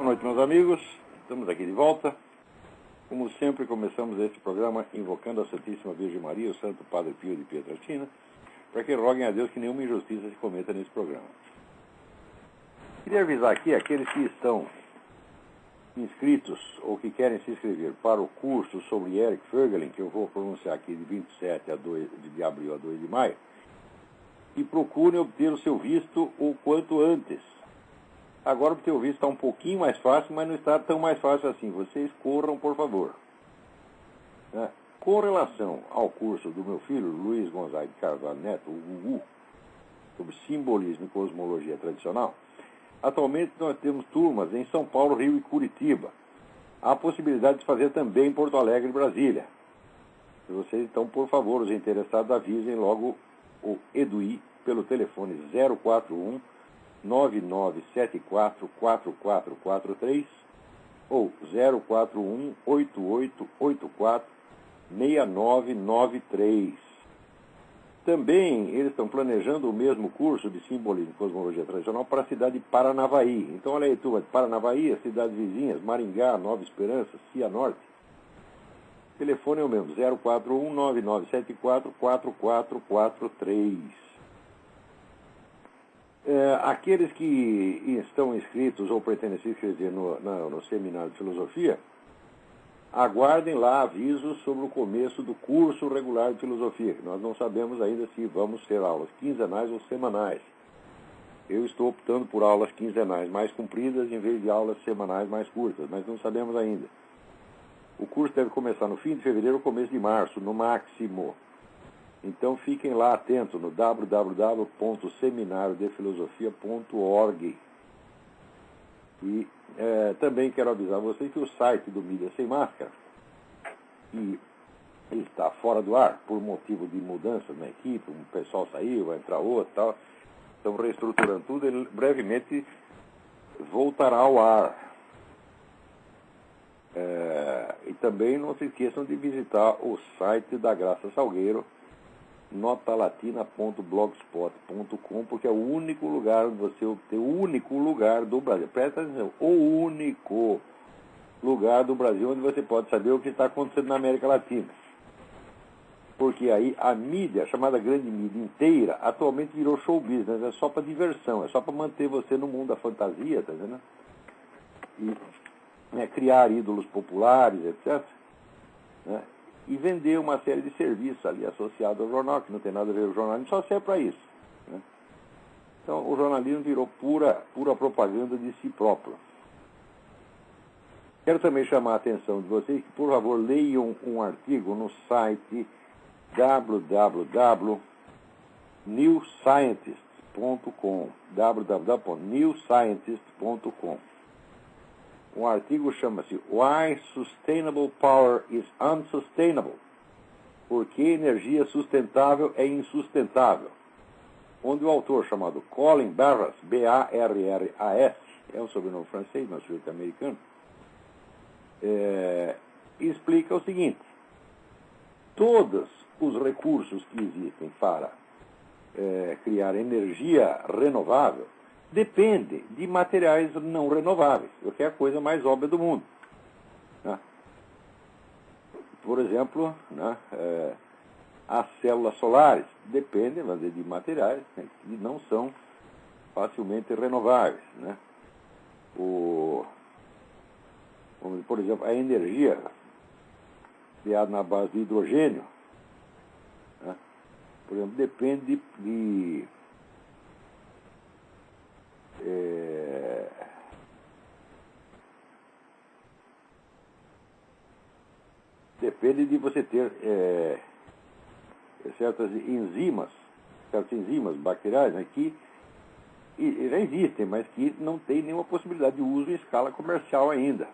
Boa noite, meus amigos. Estamos aqui de volta. Como sempre, começamos este programa invocando a Santíssima Virgem Maria, o Santo Padre Pio de Pietrelcina, para que roguem a Deus que nenhuma injustiça se cometa nesse programa. Queria avisar aqui aqueles que estão inscritos ou que querem se inscrever para o curso sobre Eric Voegelin, que eu vou pronunciar aqui de 27 de abril a 2 de maio, e procurem obter o seu visto o quanto antes. Agora obter o visto está um pouquinho mais fácil, mas não está tão mais fácil assim. Vocês corram, por favor. Com relação ao curso do meu filho, Luiz Gonzaga de Carvalho Neto, o Gugu, sobre simbolismo e cosmologia tradicional, atualmente nós temos turmas em São Paulo, Rio e Curitiba. Há a possibilidade de fazer também em Porto Alegre e Brasília. Se vocês, então, por favor, os interessados, avisem logo o EDUI pelo telefone 041 9974-4443 ou 041 8884 6993. Também eles estão planejando o mesmo curso de simbolismo e cosmologia tradicional para a cidade de Paranavaí. Então, olha aí, turma, de Paranavaí, as cidades vizinhas, Maringá, Nova Esperança, Cianorte. O telefone é o mesmo, 041 9974 4443. Aqueles que estão inscritos ou pretendem se inscrever no seminário de filosofia, aguardem lá avisos sobre o começo do curso regular de filosofia. Nós não sabemos ainda se vamos ter aulas quinzenais ou semanais. Eu estou optando por aulas quinzenais mais compridas em vez de aulas semanais mais curtas, mas não sabemos ainda. O curso deve começar no fim de fevereiro ou começo de março, no máximo. Então fiquem lá atentos no www.seminariodefilosofia.org. E também quero avisar vocês que o site do Mídia Sem Máscara, que está fora do ar por motivo de mudança na equipe, um pessoal saiu, vai entrar outro e tal, estão reestruturando tudo, ele brevemente voltará ao ar. E também não se esqueçam de visitar o site da Graça Salgueiro, notalatina.blogspot.com, porque é o único lugar onde você obter o único lugar do Brasil. Presta atenção, o único lugar do Brasil onde você pode saber o que está acontecendo na América Latina. Porque aí a mídia, a chamada grande mídia inteira, atualmente virou show business, é só para diversão, é só para manter você no mundo da fantasia, tá vendo? E criar ídolos populares, etc., né? E vender uma série de serviços ali associados ao jornal, que não tem nada a ver com o jornalismo, só serve para isso, né? Então, o jornalismo virou pura propaganda de si próprio. Quero também chamar a atenção de vocês que, por favor, leiam um artigo no site www.newscientist.com www.newscientist.com. Um artigo chama-se Why Sustainable Power is Unsustainable. Por que energia sustentável é insustentável? Onde o autor, chamado Colin Barras, B-A-R-R-A-S, é um sobrenome francês, mas sujeito americano, explica o seguinte: todos os recursos que existem para criar energia renovável depende de materiais não renováveis, o que é a coisa mais óbvia do mundo, né? Por exemplo, né, as células solares dependem de materiais, né, que não são facilmente renováveis, né? Por exemplo, a energia criada na base de hidrogênio, né, por exemplo, depende de você ter certas enzimas bacteriais, né, que já existem, mas que não tem nenhuma possibilidade de uso em escala comercial ainda,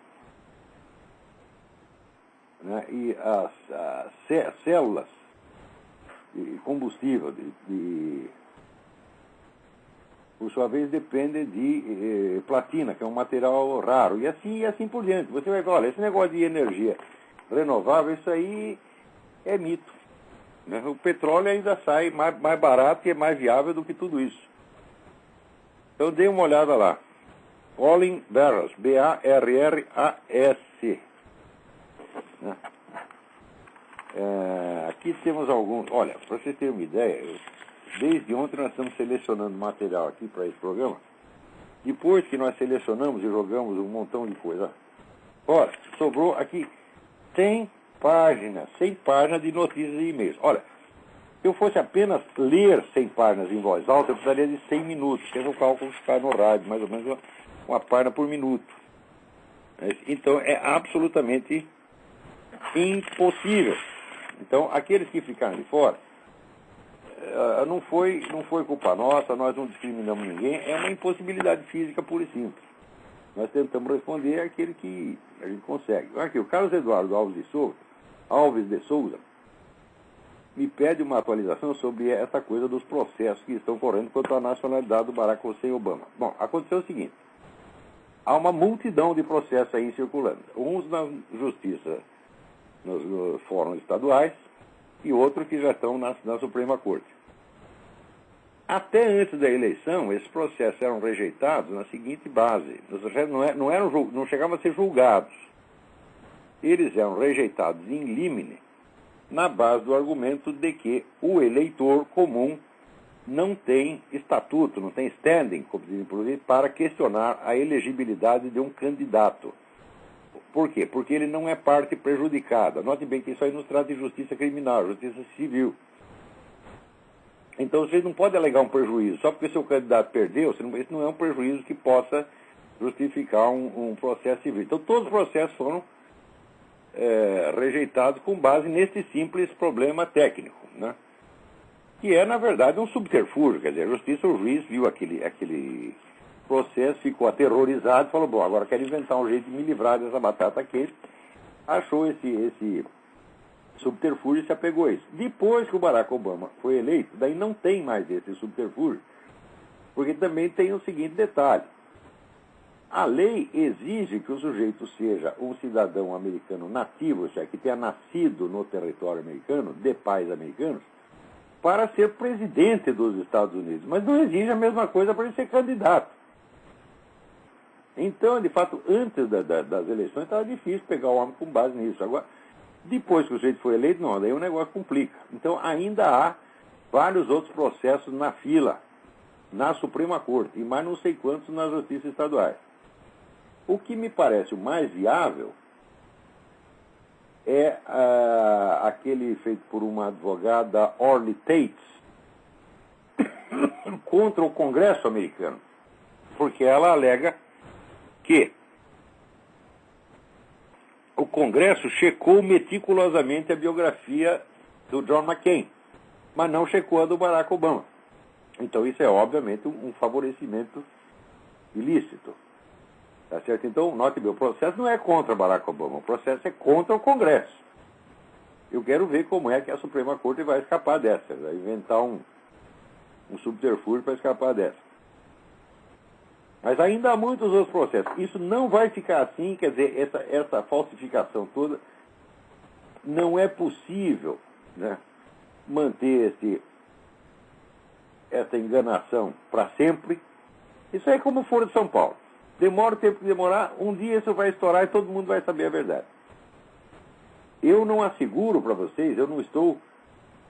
né? E as células de combustível, por sua vez, dependem de platina, que é um material raro, e assim por diante. Você vai ver, olha, esse negócio de energia renovável, isso aí é mito, né? O petróleo ainda sai mais barato e é mais viável do que tudo isso. Então, dê uma olhada lá. Colin Barras, B-A-R-R-A-S. Né? Aqui temos alguns. Olha, para vocês terem uma ideia, desde ontem nós estamos selecionando material aqui para esse programa. Depois que nós selecionamos e jogamos um montão de coisa, olha, sobrou aqui 100 páginas de notícias e e-mails. Olha, se eu fosse apenas ler 100 páginas em voz alta, eu precisaria de 100 minutos, que é o cálculo que faz no rádio, mais ou menos uma página por minuto. Então é absolutamente impossível. Então, aqueles que ficaram de fora, não foi culpa nossa, nós não discriminamos ninguém, é uma impossibilidade física pura e simples. Nós tentamos responder aquele que a gente consegue. Aqui, o Carlos Eduardo Alves de Souza me pede uma atualização sobre essa coisa dos processos que estão correndo quanto à nacionalidade do Barack Hussein Obama. Bom, aconteceu o seguinte, há uma multidão de processos aí circulando, uns na justiça, nos fóruns estaduais, e outros que já estão na Suprema Corte. Até antes da eleição, esses processos eram rejeitados na seguinte base, não chegavam a ser julgados. Eles eram rejeitados in limine, na base do argumento de que o eleitor comum não tem estatuto, não tem standing, como dizem por aí, para questionar a elegibilidade de um candidato. Por quê? Porque ele não é parte prejudicada. Note bem que isso aí nos trata de justiça criminal, justiça civil. Então você não pode alegar um prejuízo. Só porque seu candidato perdeu, isso não é um prejuízo que possa justificar um processo civil. Então todos os processos foram rejeitados com base nesse simples problema técnico, né? Que é, na verdade, um subterfúgio. Quer dizer, a justiça, o juiz viu aquele processo, ficou aterrorizado e falou, bom, agora quero inventar um jeito de me livrar dessa batata quente. Achou esse subterfúgio e se apegou a isso. Depois que o Barack Obama foi eleito, daí não tem mais esse subterfúgio, porque também tem o seguinte detalhe. A lei exige que o sujeito seja um cidadão americano nativo, ou seja, que tenha nascido no território americano, de pais americanos, para ser presidente dos Estados Unidos. Mas não exige a mesma coisa para ele ser candidato. Então, de fato, antes das eleições estava difícil pegar o homem com base nisso. Agora, depois que o sujeito foi eleito, não, daí o negócio complica. Então, ainda há vários outros processos na fila, na Suprema Corte, e mais não sei quantos nas justiças estaduais. O que me parece o mais viável é aquele feito por uma advogada, Orly Tates, contra o Congresso americano, porque ela alega que o Congresso checou meticulosamente a biografia do John McCain, mas não checou a do Barack Obama. Então isso é, obviamente, um favorecimento ilícito. Tá certo? Então, note bem, o processo não é contra Barack Obama, o processo é contra o Congresso. Eu quero ver como é que a Suprema Corte vai escapar dessa, vai inventar um subterfúgio para escapar dessa. Mas ainda há muitos outros processos. Isso não vai ficar assim, quer dizer, essa falsificação toda, não é possível, né, manter essa enganação para sempre. Isso é como o Foro de São Paulo. Demora o tempo que demorar, um dia isso vai estourar e todo mundo vai saber a verdade. Eu não asseguro para vocês, eu não estou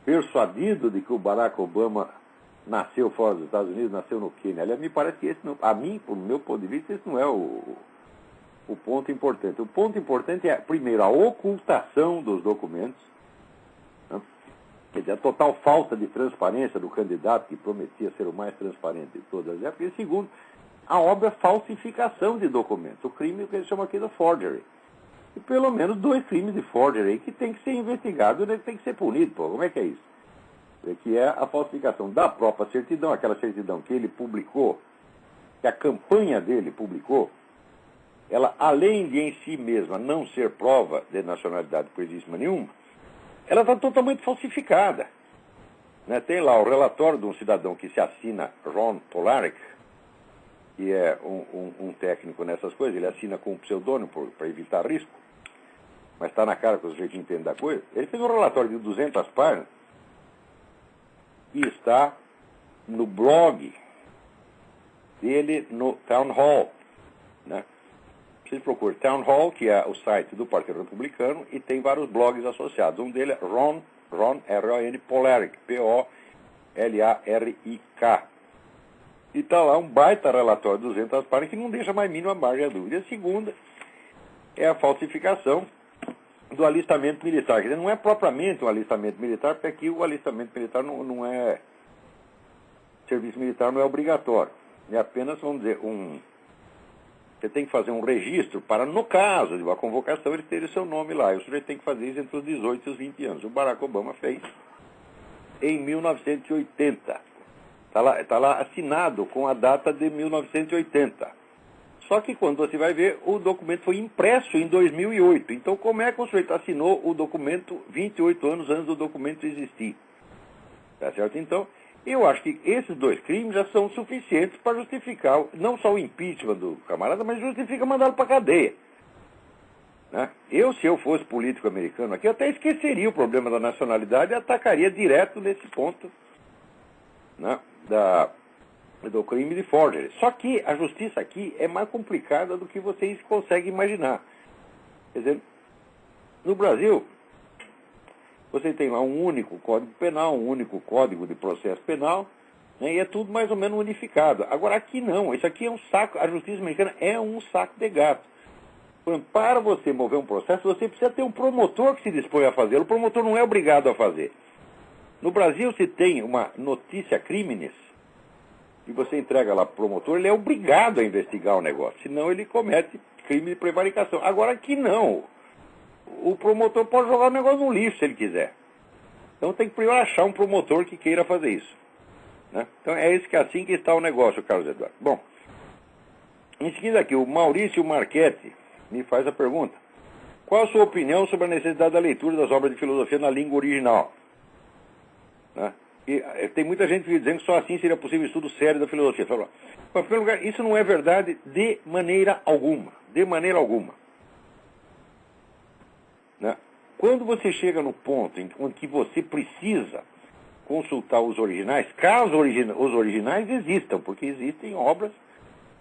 persuadido de que o Barack Obama nasceu fora dos Estados Unidos, nasceu no Quênia. Aliás, me parece que esse não, a mim, por meu ponto de vista, esse não é o ponto importante. O ponto importante é, primeiro, a ocultação dos documentos, né? Quer dizer, a total falta de transparência do candidato que prometia ser o mais transparente de todas as épocas. E segundo, a óbvia falsificação de documentos, o crime que eles chamam aqui de forgery. E pelo menos 2 crimes de forgery que tem que ser investigado e tem que ser punido. Pô, como é que é isso? Que é a falsificação da própria certidão, aquela certidão que ele publicou, que a campanha dele publicou, ela, além de em si mesma não ser prova de nacionalidade coisíssima nenhuma, ela está totalmente falsificada. Né? Tem lá o relatório de um cidadão que se assina Ron Polaric, que é um técnico nessas coisas, ele assina com um pseudônimo para evitar risco, mas está na cara que o sujeito entende da coisa. Ele fez um relatório de 200 páginas, que está no blog dele no Town Hall. né? Vocês procuram Town Hall, que é o site do Partido Republicano, e tem vários blogs associados. Um deles é Ron, R-O-N, Polaric, P-O-L-A-R-I-K. E está lá um baita relatório de 200 páginas que não deixa mais mínima margem a dúvida. E a segunda é a falsificação do alistamento militar. Quer dizer, não é propriamente um alistamento militar, porque aqui o alistamento militar não é... Serviço militar não é obrigatório. É apenas, vamos dizer, você tem que fazer um registro para, no caso de uma convocação, ele ter o seu nome lá. E o sujeito tem que fazer isso entre os 18 e os 20 anos. O Barack Obama fez em 1980. Está lá assinado com a data de 1980. Só que quando você vai ver, o documento foi impresso em 2008. Então, como é que o sujeito assinou o documento 28 anos antes do documento existir? Tá certo? Então, eu acho que esses dois crimes já são suficientes para justificar, não só o impeachment do camarada, mas justifica mandá-lo para a cadeia. Né? Se eu fosse político americano aqui, eu até esqueceria o problema da nacionalidade e atacaria direto nesse ponto, né, do crime de forgery. Só que a justiça aqui é mais complicada do que vocês conseguem imaginar. Quer dizer, no Brasil, você tem lá um único código penal, um único código de processo penal, né, e é tudo mais ou menos unificado. Agora aqui não, isso aqui é um saco, a justiça americana é um saco de gato. Para você mover um processo, você precisa ter um promotor que se dispõe a fazê-lo. O promotor não é obrigado a fazer. No Brasil, se tem uma notícia crimes, e você entrega lá para o promotor, ele é obrigado a investigar o negócio, senão ele comete crime de prevaricação. Agora aqui não. O promotor pode jogar o negócio no lixo se ele quiser. Então tem que primeiro achar um promotor que queira fazer isso. Né? Então é assim que está o negócio, Carlos Eduardo. Bom, em seguida aqui, o Maurício Marchetti me faz a pergunta. Qual a sua opinião sobre a necessidade da leitura das obras de filosofia na língua original? Né? E tem muita gente dizendo que só assim seria possível estudo sério da filosofia. Mas, em primeiro lugar, isso não é verdade de maneira alguma. De maneira alguma. Né? Quando você chega no ponto em que você precisa consultar os originais, caso os originais existam, porque existem obras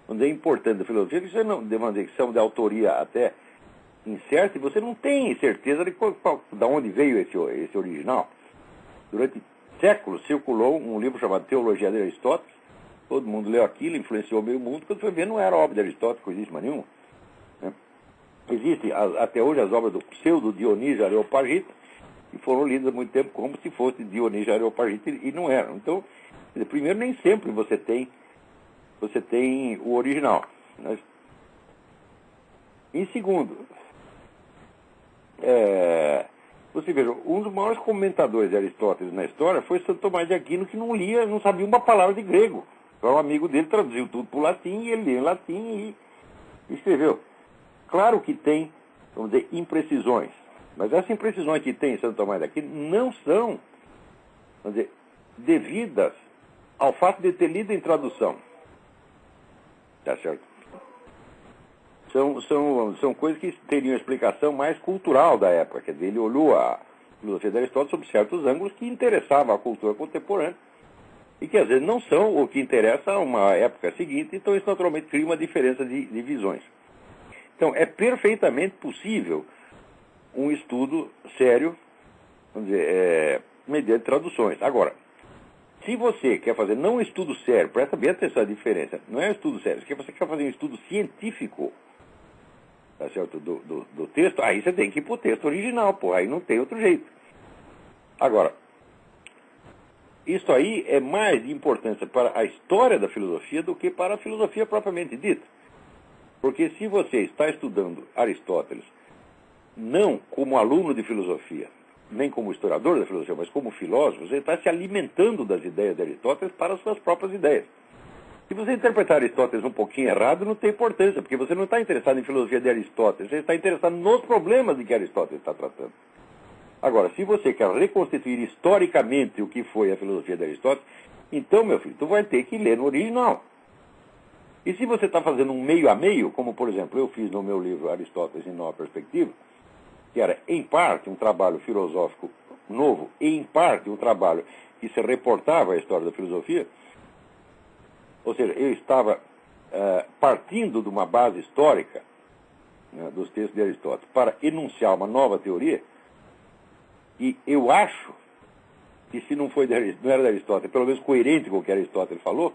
onde é importante da filosofia, que você não demanda que são de autoria até incerta, e você não tem certeza de onde veio esse original. Durante séculos circulou um livro chamado Teologia de Aristóteles, todo mundo leu aquilo, influenciou meio mundo, quando foi ver não era obra de Aristóteles, não existe mais nenhuma. Né? Existem até hoje as obras do pseudo Dionísio Areopagita, que foram lidas há muito tempo como se fosse Dionísio Areopagita, e não eram. Então, primeiro, nem sempre você tem o original. Né? Em segundo, você veja, um dos maiores comentadores de Aristóteles na história foi Santo Tomás de Aquino, que não sabia uma palavra de grego. Então, um amigo dele traduziu tudo para o latim, e ele lia em latim e escreveu. Claro que tem, vamos dizer, imprecisões. Mas essas imprecisões que tem em Santo Tomás de Aquino não são, vamos dizer, devidas ao fato de ter lido em tradução. Tá certo? São coisas que teriam explicação mais cultural da época. Quer dizer, ele olhou a filosofia de Aristóteles sob certos ângulos que interessavam a cultura contemporânea e que às vezes não são o que interessa a uma época seguinte, então isso naturalmente cria uma diferença de visões. Então, é perfeitamente possível um estudo sério, vamos dizer, mediante traduções. Agora, se você quer fazer não um estudo sério, presta bem atenção à diferença, não é um estudo sério, se você quer fazer um estudo científico, tá certo, do texto, aí você tem que ir para o texto original, pô, aí não tem outro jeito. Agora, isso aí é mais de importância para a história da filosofia do que para a filosofia propriamente dita. Porque se você está estudando Aristóteles, não como aluno de filosofia, nem como historiador da filosofia, mas como filósofo, você está se alimentando das ideias de Aristóteles para as suas próprias ideias. Se você interpretar Aristóteles um pouquinho errado, não tem importância, porque você não está interessado em filosofia de Aristóteles, você está interessado nos problemas de que Aristóteles está tratando. Agora, se você quer reconstituir historicamente o que foi a filosofia de Aristóteles, então, meu filho, tu vai ter que ler no original. E se você está fazendo um meio a meio, como, por exemplo, eu fiz no meu livro Aristóteles em Nova Perspectiva, que era, em parte, um trabalho filosófico novo, e, em parte, um trabalho que se reportava à história da filosofia, ou seja, eu estava partindo de uma base histórica, né, dos textos de Aristóteles, para enunciar uma nova teoria, e eu acho que se não era de Aristóteles, pelo menos coerente com o que Aristóteles falou,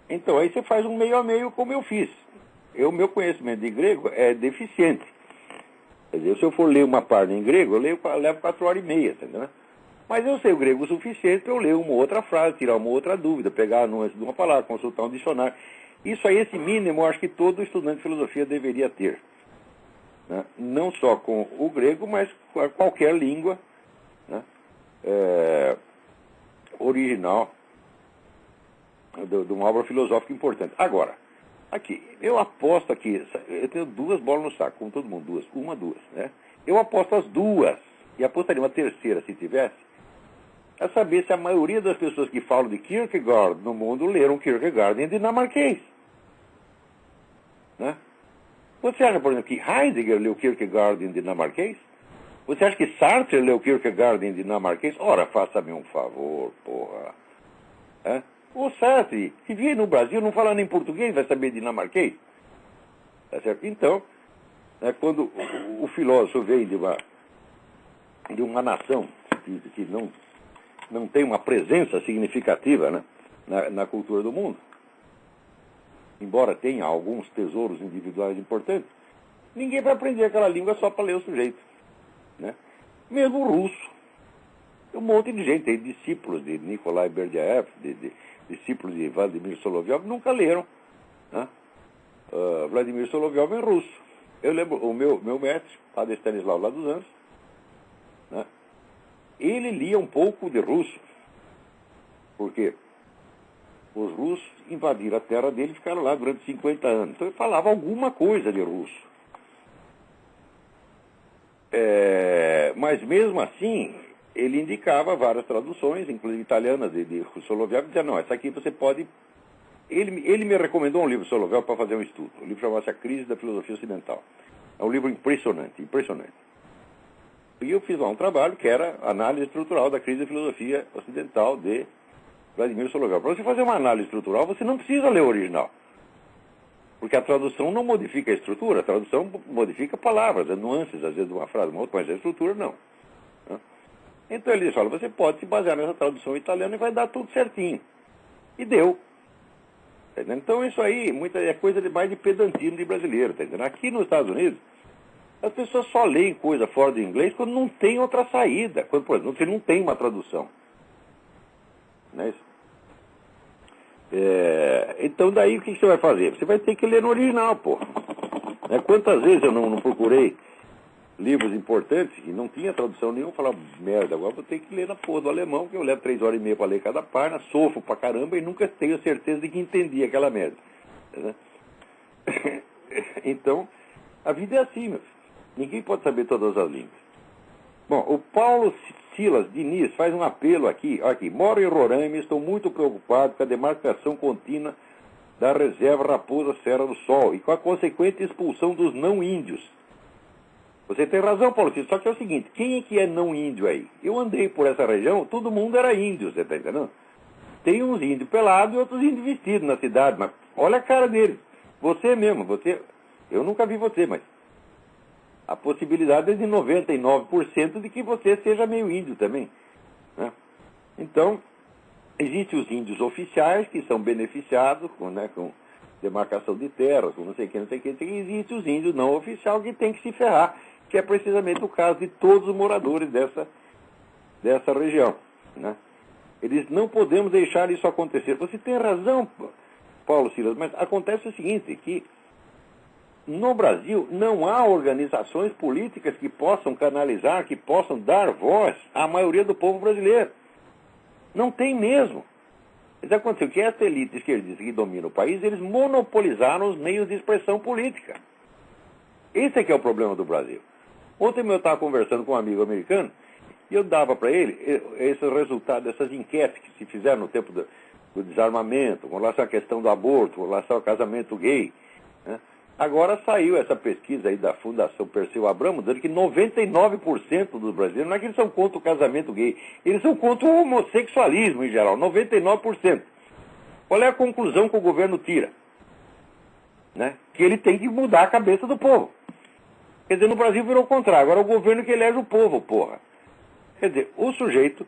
então aí você faz um meio a meio como eu fiz. O meu conhecimento de grego é deficiente. Quer dizer, se eu for ler uma página em grego, eu levo 4 horas e meia, entendeu? Mas eu sei o grego o suficiente para eu ler uma outra frase, tirar uma outra dúvida, pegar a nuance de uma palavra, consultar um dicionário. Isso aí, esse mínimo, eu acho que todo estudante de filosofia deveria ter. Né? Não só com o grego, mas com qualquer língua, né, original de uma obra filosófica importante. Agora, aqui, eu aposto aqui, eu tenho 2 bolas no saco, como todo mundo, 2, né? Eu aposto as 2, e apostaria uma terceira se tivesse, a saber se a maioria das pessoas que falam de Kierkegaard no mundo leram Kierkegaard em dinamarquês. Né? Você acha, por exemplo, que Heidegger leu Kierkegaard em dinamarquês? Você acha que Sartre leu Kierkegaard em dinamarquês? Ora, faça-me um favor, porra. O Sartre, que vive no Brasil, não fala nem português, vai saber dinamarquês? Tá certo? Então, quando o filósofo vem de uma nação que não tem uma presença significativa, né, na cultura do mundo, embora tenha alguns tesouros individuais importantes, ninguém vai aprender aquela língua só para ler o sujeito. Né? Mesmo o russo. Tem um monte de gente, tem discípulos de Nikolai Berdyaev, discípulos de Vladimir Solovyov, nunca leram. Né? Vladimir Solovyov é russo. Eu lembro, o meu mestre, padre Stanislau lá dos Anjos, né? Ele lia um pouco de russo, porque os russos invadiram a terra dele e ficaram lá durante 50 anos. Então ele falava alguma coisa de russo. Mas mesmo assim, ele indicava várias traduções, inclusive italianas, de Solovyov, e dizia, não, essa aqui você pode... Ele me recomendou um livro de Solovyov para fazer um estudo. O livro chamava-se A Crise da Filosofia Ocidental. É um livro impressionante, impressionante. E eu fiz lá um trabalho que era análise estrutural da crise da filosofia ocidental de Vladimir Solovyov. Para você fazer uma análise estrutural, você não precisa ler o original. Porque a tradução não modifica a estrutura, a tradução modifica palavras, nuances, às vezes, de uma frase, uma outra, mas a estrutura não. Então ele disse, olha, você pode se basear nessa tradução italiana e vai dar tudo certinho. E deu. Então isso aí é coisa mais de pedantismo de brasileiro. Tá entendendo? Aqui nos Estados Unidos, as pessoas só leem coisa fora do inglês quando não tem outra saída. Quando, por exemplo, você não tem uma tradução. Não é isso? Então daí o que você vai fazer? Você vai ter que ler no original, pô. Quantas vezes eu não procurei livros importantes e não tinha tradução nenhuma, falava, merda, agora vou ter que ler na porra do alemão, que eu levo 3 horas e meia para ler cada página, sofro pra caramba e nunca tenho certeza de que entendi aquela merda. Então, a vida é assim, meu filho. Ninguém pode saber todas as línguas. Bom, o Paulo Silas Diniz faz um apelo aqui. Moro em Roraima e estou muito preocupado com a demarcação contínua da reserva Raposa Serra do Sol e com a consequente expulsão dos não-índios. Você tem razão, Paulo Silas, só que é o seguinte, quem é que é não-índio aí? Eu andei por essa região, todo mundo era índio, você está entendendo? Tem uns índios pelados e outros índios vestidos na cidade, mas olha a cara deles. Você mesmo, eu nunca vi você, mas a possibilidade é de 99% de que você seja meio índio também. Né? Então, existem os índios oficiais que são beneficiados com demarcação de terras, com não sei o que, e existem os índios não oficiais que têm que se ferrar, que é precisamente o caso de todos os moradores dessa região. Né? Não podemos deixar isso acontecer. Você tem razão, Paulo Silas, mas acontece o seguinte, que no Brasil não há organizações políticas que possam canalizar, que possam dar voz à maioria do povo brasileiro. Não tem mesmo. Isso aconteceu que essa elite esquerdista que domina o país, eles monopolizaram os meios de expressão política. Esse é que é o problema do Brasil. Ontem eu estava conversando com um amigo americano e eu dava para ele esses resultados dessas enquetes que se fizeram no tempo do desarmamento, com relação à questão do aborto, com relação ao casamento gay. Né? Agora saiu essa pesquisa aí da Fundação Perseu Abramo, dizendo que 99% dos brasileiros, não é que eles são contra o casamento gay, eles são contra o homossexualismo em geral, 99%. Qual é a conclusão que o governo tira? Né? Que ele tem que mudar a cabeça do povo. Quer dizer, no Brasil virou o contrário. Agora é o governo que elege o povo, porra. Quer dizer, o sujeito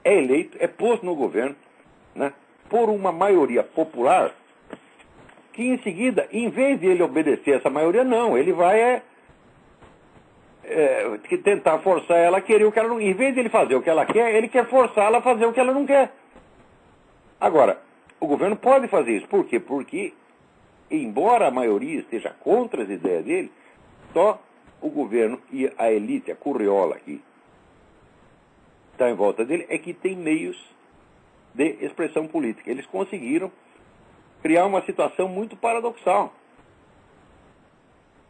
é eleito, é posto no governo, né, por uma maioria popular que em seguida, em vez de ele obedecer essa maioria, não, ele vai tentar forçar ela a querer o que ela não quer. Em vez de ele fazer o que ela quer, ele quer forçá-la a fazer o que ela não quer. Agora, o governo pode fazer isso. Por quê? Porque, embora a maioria esteja contra as ideias dele, só o governo e a elite, a curriola que está em volta dele, é que tem meios de expressão política. Eles conseguiram criar uma situação muito paradoxal,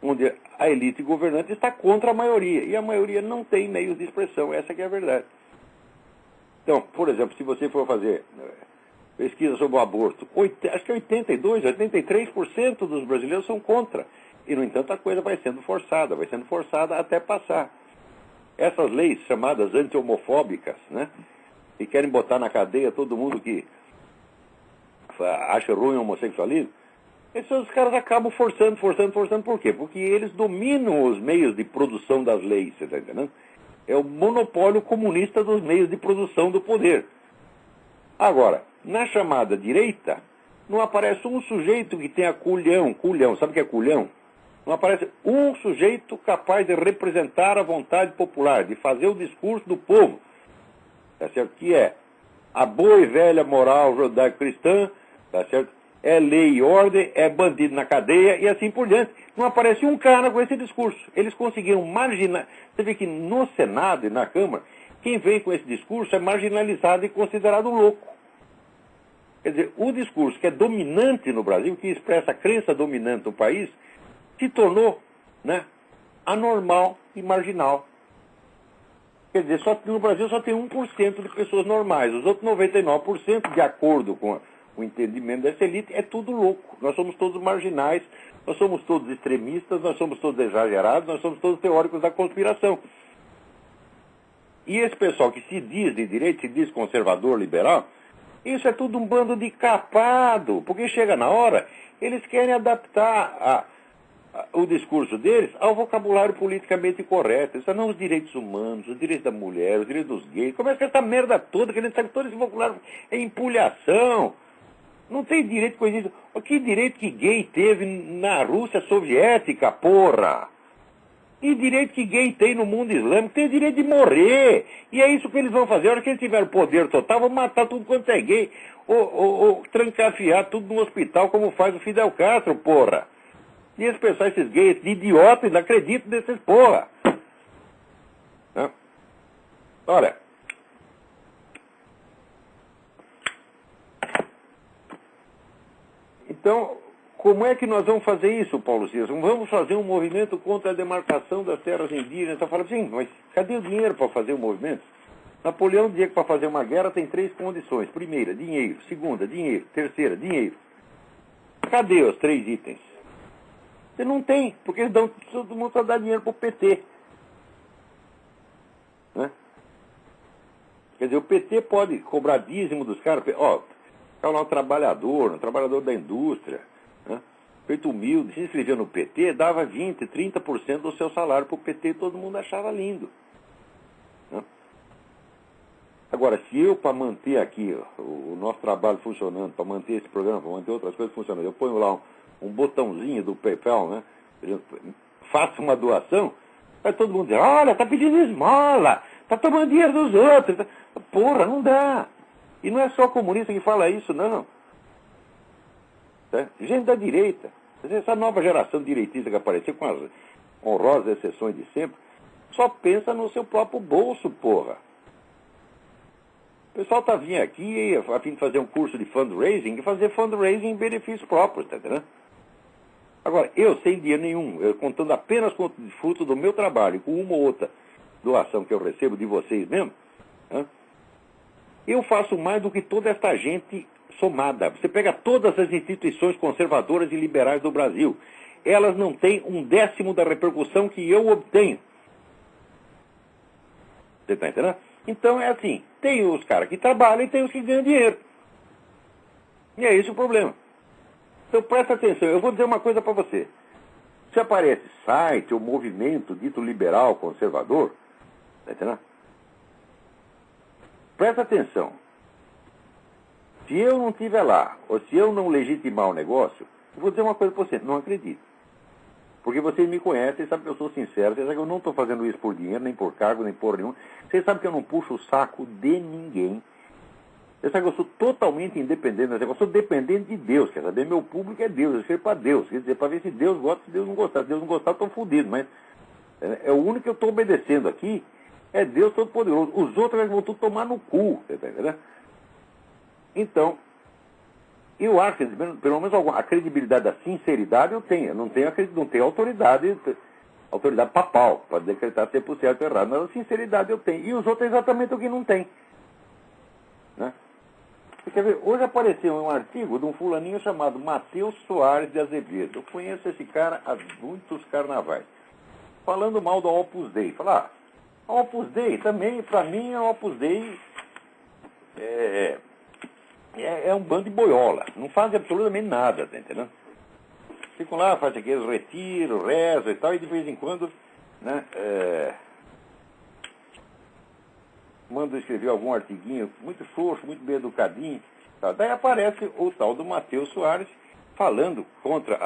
onde a elite governante está contra a maioria, e a maioria não tem meios de expressão. Essa que é a verdade. Então, por exemplo, se você for fazer pesquisa sobre o aborto, acho que 82%, 83% dos brasileiros são contra. E, no entanto, a coisa vai sendo forçada até passar. Essas leis chamadas anti-homofóbicas, né, que querem botar na cadeia todo mundo que acha ruim o homossexualismo, esses caras acabam forçando. Por quê? Porque eles dominam os meios de produção das leis, você está entendendo? É o monopólio comunista dos meios de produção do poder. Agora, na chamada direita, não aparece um sujeito que tenha culhão, sabe o que é culhão? Não aparece um sujeito capaz de representar a vontade popular, de fazer o discurso do povo, tá certo? Que é a boa e velha moral judaico-cristã, tá certo? É lei e ordem, é bandido na cadeia e assim por diante. Não aparece um cara com esse discurso. Eles conseguiram marginar. Você vê que no Senado e na Câmara, quem vem com esse discurso é marginalizado e considerado louco. Quer dizer, o discurso que é dominante no Brasil, que expressa a crença dominante do país, se tornou, né, anormal e marginal. Quer dizer, no Brasil só tem 1% de pessoas normais. Os outros 99%, de acordo com o entendimento dessa elite, é tudo louco. Nós somos todos marginais, nós somos todos extremistas, nós somos todos exagerados, nós somos todos teóricos da conspiração. E esse pessoal que se diz de direita, se diz conservador, liberal, isso é tudo um bando de capado, porque chega na hora, eles querem adaptar o discurso deles ao vocabulário politicamente correto. Isso não os direitos humanos, os direitos da mulher, os direitos dos gays. Começa essa merda toda, que a gente sabe que todo esse vocabulário é empulhação. Não tem direito coisa isso. Que direito que gay teve na Rússia soviética, porra? E direito que gay tem no mundo islâmico? Tem direito de morrer. E é isso que eles vão fazer. A hora que eles tiverem poder total, vão matar tudo quanto é gay. Ou trancafiar tudo no hospital, como faz o Fidel Castro, porra. E esses pessoal, esses gays de idiotas, não acreditam nesses porra. Né? Olha. Então, como é que nós vamos fazer isso, Paulo César? Vamos fazer um movimento contra a demarcação das terras indígenas. Então, fala assim, mas cadê o dinheiro para fazer o movimento? Napoleão dizia que para fazer uma guerra tem 3 condições. Primeira, dinheiro. Segunda, dinheiro. Terceira, dinheiro. Cadê os 3 itens? Você não tem, porque eles dão, todo mundo só dá dinheiro para o PT. Né? Quer dizer, o PT pode cobrar dízimo dos caras. Ó, tá lá um trabalhador da indústria, né? Feito humilde, se inscrevia no PT, dava 20%, 30% do seu salário para o PT, todo mundo achava lindo. Né? Agora, se eu, para manter aqui o nosso trabalho funcionando, para manter esse programa, para manter outras coisas funcionando, eu ponho lá um botãozinho do PayPal, né? Faça uma doação, vai todo mundo dizer, olha, tá pedindo esmola, tá tomando dinheiro dos outros. Porra, não dá. E não é só comunista que fala isso, não. Gente da direita. Essa nova geração direitista que apareceu, com as honrosas exceções de sempre, só pensa no seu próprio bolso, porra. O pessoal tá vindo aqui a fim de fazer um curso de fundraising e fazer fundraising em benefício próprio, tá entendendo? Agora, eu sem dinheiro nenhum, contando apenas com o fruto do meu trabalho, com uma ou outra doação que eu recebo de vocês mesmo, né? Eu faço mais do que toda esta gente somada. Você pega todas as instituições conservadoras e liberais do Brasil. Elas não têm 1/10 da repercussão que eu obtenho. Você está entendendo? Então é assim, tem os caras que trabalham e tem os que ganham dinheiro. E é esse o problema. Então presta atenção, eu vou dizer uma coisa para você. Se aparece site ou movimento dito liberal conservador, tá entendendo? Presta atenção. Se eu não estiver lá, ou se eu não legitimar o negócio, eu vou dizer uma coisa para você, não acredite. Porque vocês me conhecem, sabem que eu sou sincero, vocês sabem que eu não estou fazendo isso por dinheiro, nem por cargo, nem por nenhum. Vocês sabem que eu não puxo o saco de ninguém. Vocês sabem que eu sou totalmente independente, eu sou dependente de Deus, quer saber? Meu público é Deus, eu escrevo para Deus, quer dizer, para ver se Deus gosta, se Deus não gostar. Se Deus não gostar, eu estou fodido, mas é o único que eu estou obedecendo aqui, é Deus Todo-Poderoso. Os outros vão tudo tomar no cu, tá entendendo? Então, eu acho que, pelo menos a credibilidade da sinceridade eu tenho. Eu não tenho autoridade papal para decretar se é por certo ou errado. Mas a sinceridade eu tenho. E os outros é exatamente o que não tem. Né? Você quer ver? Hoje apareceu um artigo de um fulaninho chamado Matheus Soares de Azevedo. Eu conheço esse cara há muitos carnavais. Falando mal do Opus Dei. Falar, a Opus Dei também, para mim, a Opus Dei é um bando de boiola. Não fazem absolutamente nada, tá entendendo? Ficam lá, fazem aqueles retiros, rezam e tal, e de vez em quando, né, mandam escrever algum artiguinho muito frouxo, muito bem educadinho. Tá? Daí aparece o tal do Matheus Soares falando contra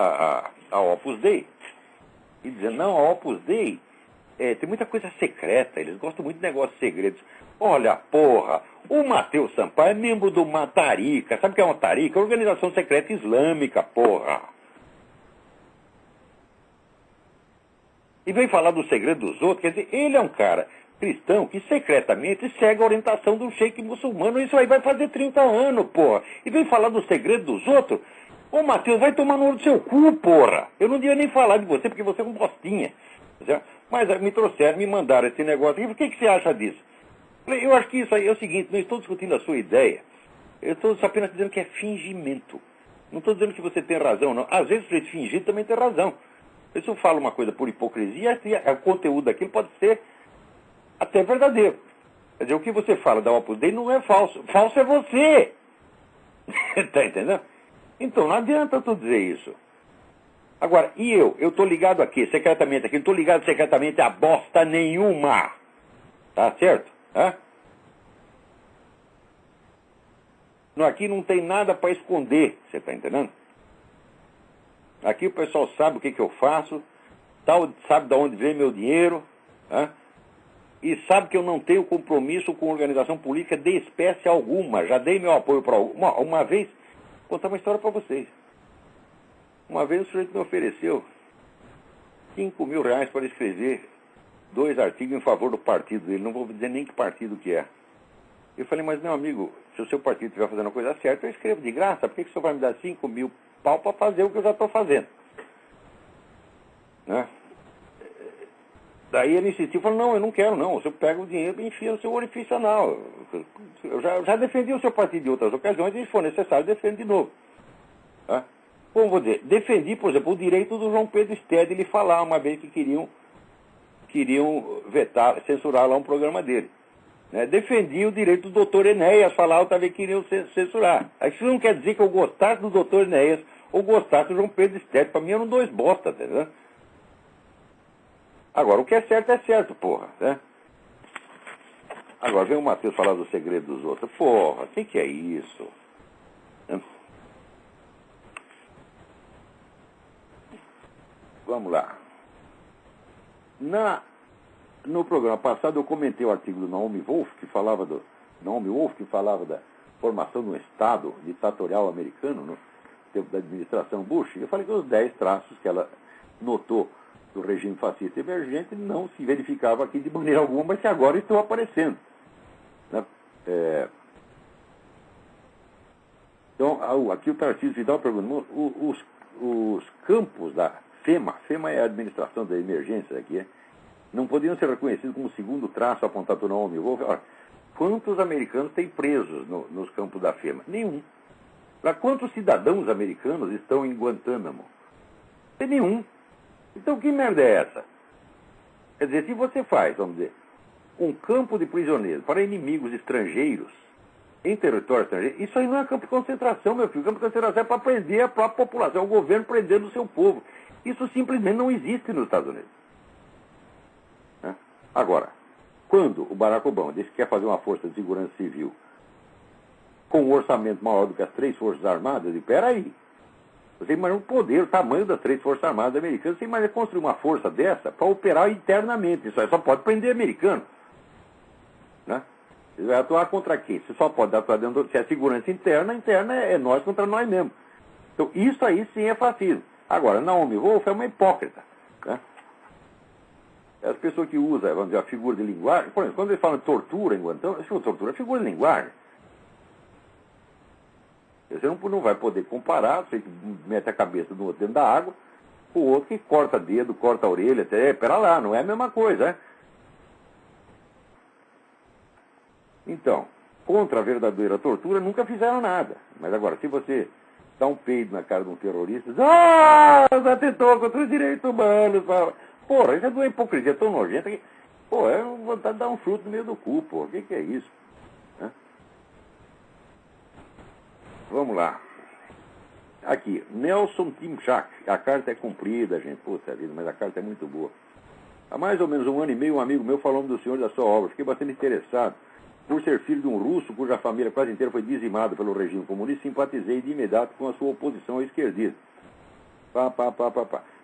a Opus Dei. E dizendo, não, a Opus Dei tem muita coisa secreta, eles gostam muito de negócios segredos. Olha, porra, o Matheus Sampaio é membro do Matarica. Sabe o que é uma Matarica? Organização Secreta Islâmica, porra. E vem falar do segredo dos outros, quer dizer, ele é um cara cristão que secretamente segue a orientação do sheik muçulmano. Isso aí vai fazer 30 anos, porra. E vem falar do segredo dos outros. Ô, Matheus, vai tomar no olho do seu cu, porra. Eu não devia nem falar de você, porque você é um bostinha. Mas me mandaram esse negócio aqui. O que você acha disso? Eu acho que isso aí é o seguinte, não estou discutindo a sua ideia. Eu estou apenas dizendo que é fingimento. Não estou dizendo que você tem razão, não. Às vezes, esse fingir também tem razão. Se eu falo uma coisa por hipocrisia, o conteúdo daquilo pode ser até verdadeiro. Quer dizer, o que você fala da Opus Dei não é falso. Falso é você. Tá entendendo? Então, não adianta tu dizer isso. Agora, e eu? Eu estou ligado aqui, secretamente aqui. Não estou ligado secretamente a bosta nenhuma. Tá certo? Hã? Aqui não tem nada para esconder, você está entendendo? Aqui o pessoal sabe o que eu faço, sabe de onde vem meu dinheiro, e sabe que eu não tenho compromisso com organização política de espécie alguma. Já dei meu apoio para uma vez. Vou contar uma história para vocês. Uma vez o sujeito me ofereceu R$5.000 para escrever 2 artigos em favor do partido dele. Não vou dizer nem que partido que é. Eu falei, mas meu amigo, se o seu partido estiver fazendo a coisa certa, eu escrevo de graça. Por que o senhor vai me dar 5.000 pau para fazer o que eu já estou fazendo? Né? Daí ele insistiu, falou, não, eu não quero não. O senhor pega o dinheiro e enfia no seu orifício anal. Eu já defendi o seu partido em outras ocasiões e se for necessário, defendo de novo. Tá? Como vou dizer, defendi, por exemplo, o direito do João Pedro Stede ele falar uma vez que queriam vetar, censurar lá um programa dele. Né? Defendi o direito do doutor Enéas falar outra vez que queriam censurar. Isso não quer dizer que eu gostasse do doutor Enéas ou gostasse do João Pedro Stede. Para mim eram 2 bosta, tá vendo? Agora, o que é certo, porra. Né? Agora, vem o Matheus falar do segredo dos outros. Porra, o que é isso? Vamos lá. No programa passado eu comentei o artigo do Naomi Wolf, que falava da formação de um Estado ditatorial americano no tempo da administração Bush. Eu falei que os 10 traços que ela notou do regime fascista emergente não se verificava aqui de maneira alguma, mas que agora estão aparecendo. Né? Então, aqui o Tarcísio Vidal perguntou, os campos da FEMA é a administração da emergência aqui, não podiam ser reconhecidos como segundo traço apontado por Naomi Wolf. Ora, quantos americanos têm presos nos campos da FEMA? Nenhum. Para quantos cidadãos americanos estão em Guantánamo? Tem nenhum. Então, que merda é essa? Quer dizer, se você faz, vamos dizer, um campo de prisioneiros para inimigos estrangeiros, em território estrangeiro. Isso aí não é campo de concentração, meu filho. Campo de concentração é para prender a própria população, é o governo prendendo o seu povo. Isso simplesmente não existe nos Estados Unidos. Né? Agora, quando o Barack Obama disse que quer fazer uma força de segurança civil com um orçamento maior do que as 3 Forças Armadas, eu digo, peraí. Você imagina o poder, o tamanho das 3 Forças Armadas americanas, você imagina construir uma força dessa para operar internamente. Isso aí só pode prender americano. Né? Você vai atuar contra quem? Você só pode atuar dentro. Se é segurança interna, é nós contra nós mesmos. Então, isso aí sim é fascismo. Agora, Naomi Wolf é uma hipócrita. Né? As pessoas que usam, vamos dizer, a figura de linguagem, por exemplo, quando eles falam de tortura em Guantánamo, tortura é figura de linguagem. Você não vai poder comparar, você mete a cabeça do outro dentro da água, com o outro que corta dedo, corta a orelha, até, pera lá, não é a mesma coisa, né? Então, contra a verdadeira tortura, nunca fizeram nada. Mas agora, se você dá um peido na cara de um terrorista, atentou contra os direitos humanos, porra, isso é uma hipocrisia tão nojenta que, pô, é vontade de dar um chute no meio do cu, pô, o que é isso? Né? Vamos lá. Aqui, Nelson Timchak, a carta é comprida, gente, puta vida, mas a carta é muito boa. Há mais ou menos 1 ano e meio, um amigo meu falou do senhor da sua obra, fiquei bastante interessado. Por ser filho de um russo cuja família quase inteira foi dizimada pelo regime comunista, simpatizei de imediato com a sua oposição ao esquerdismo.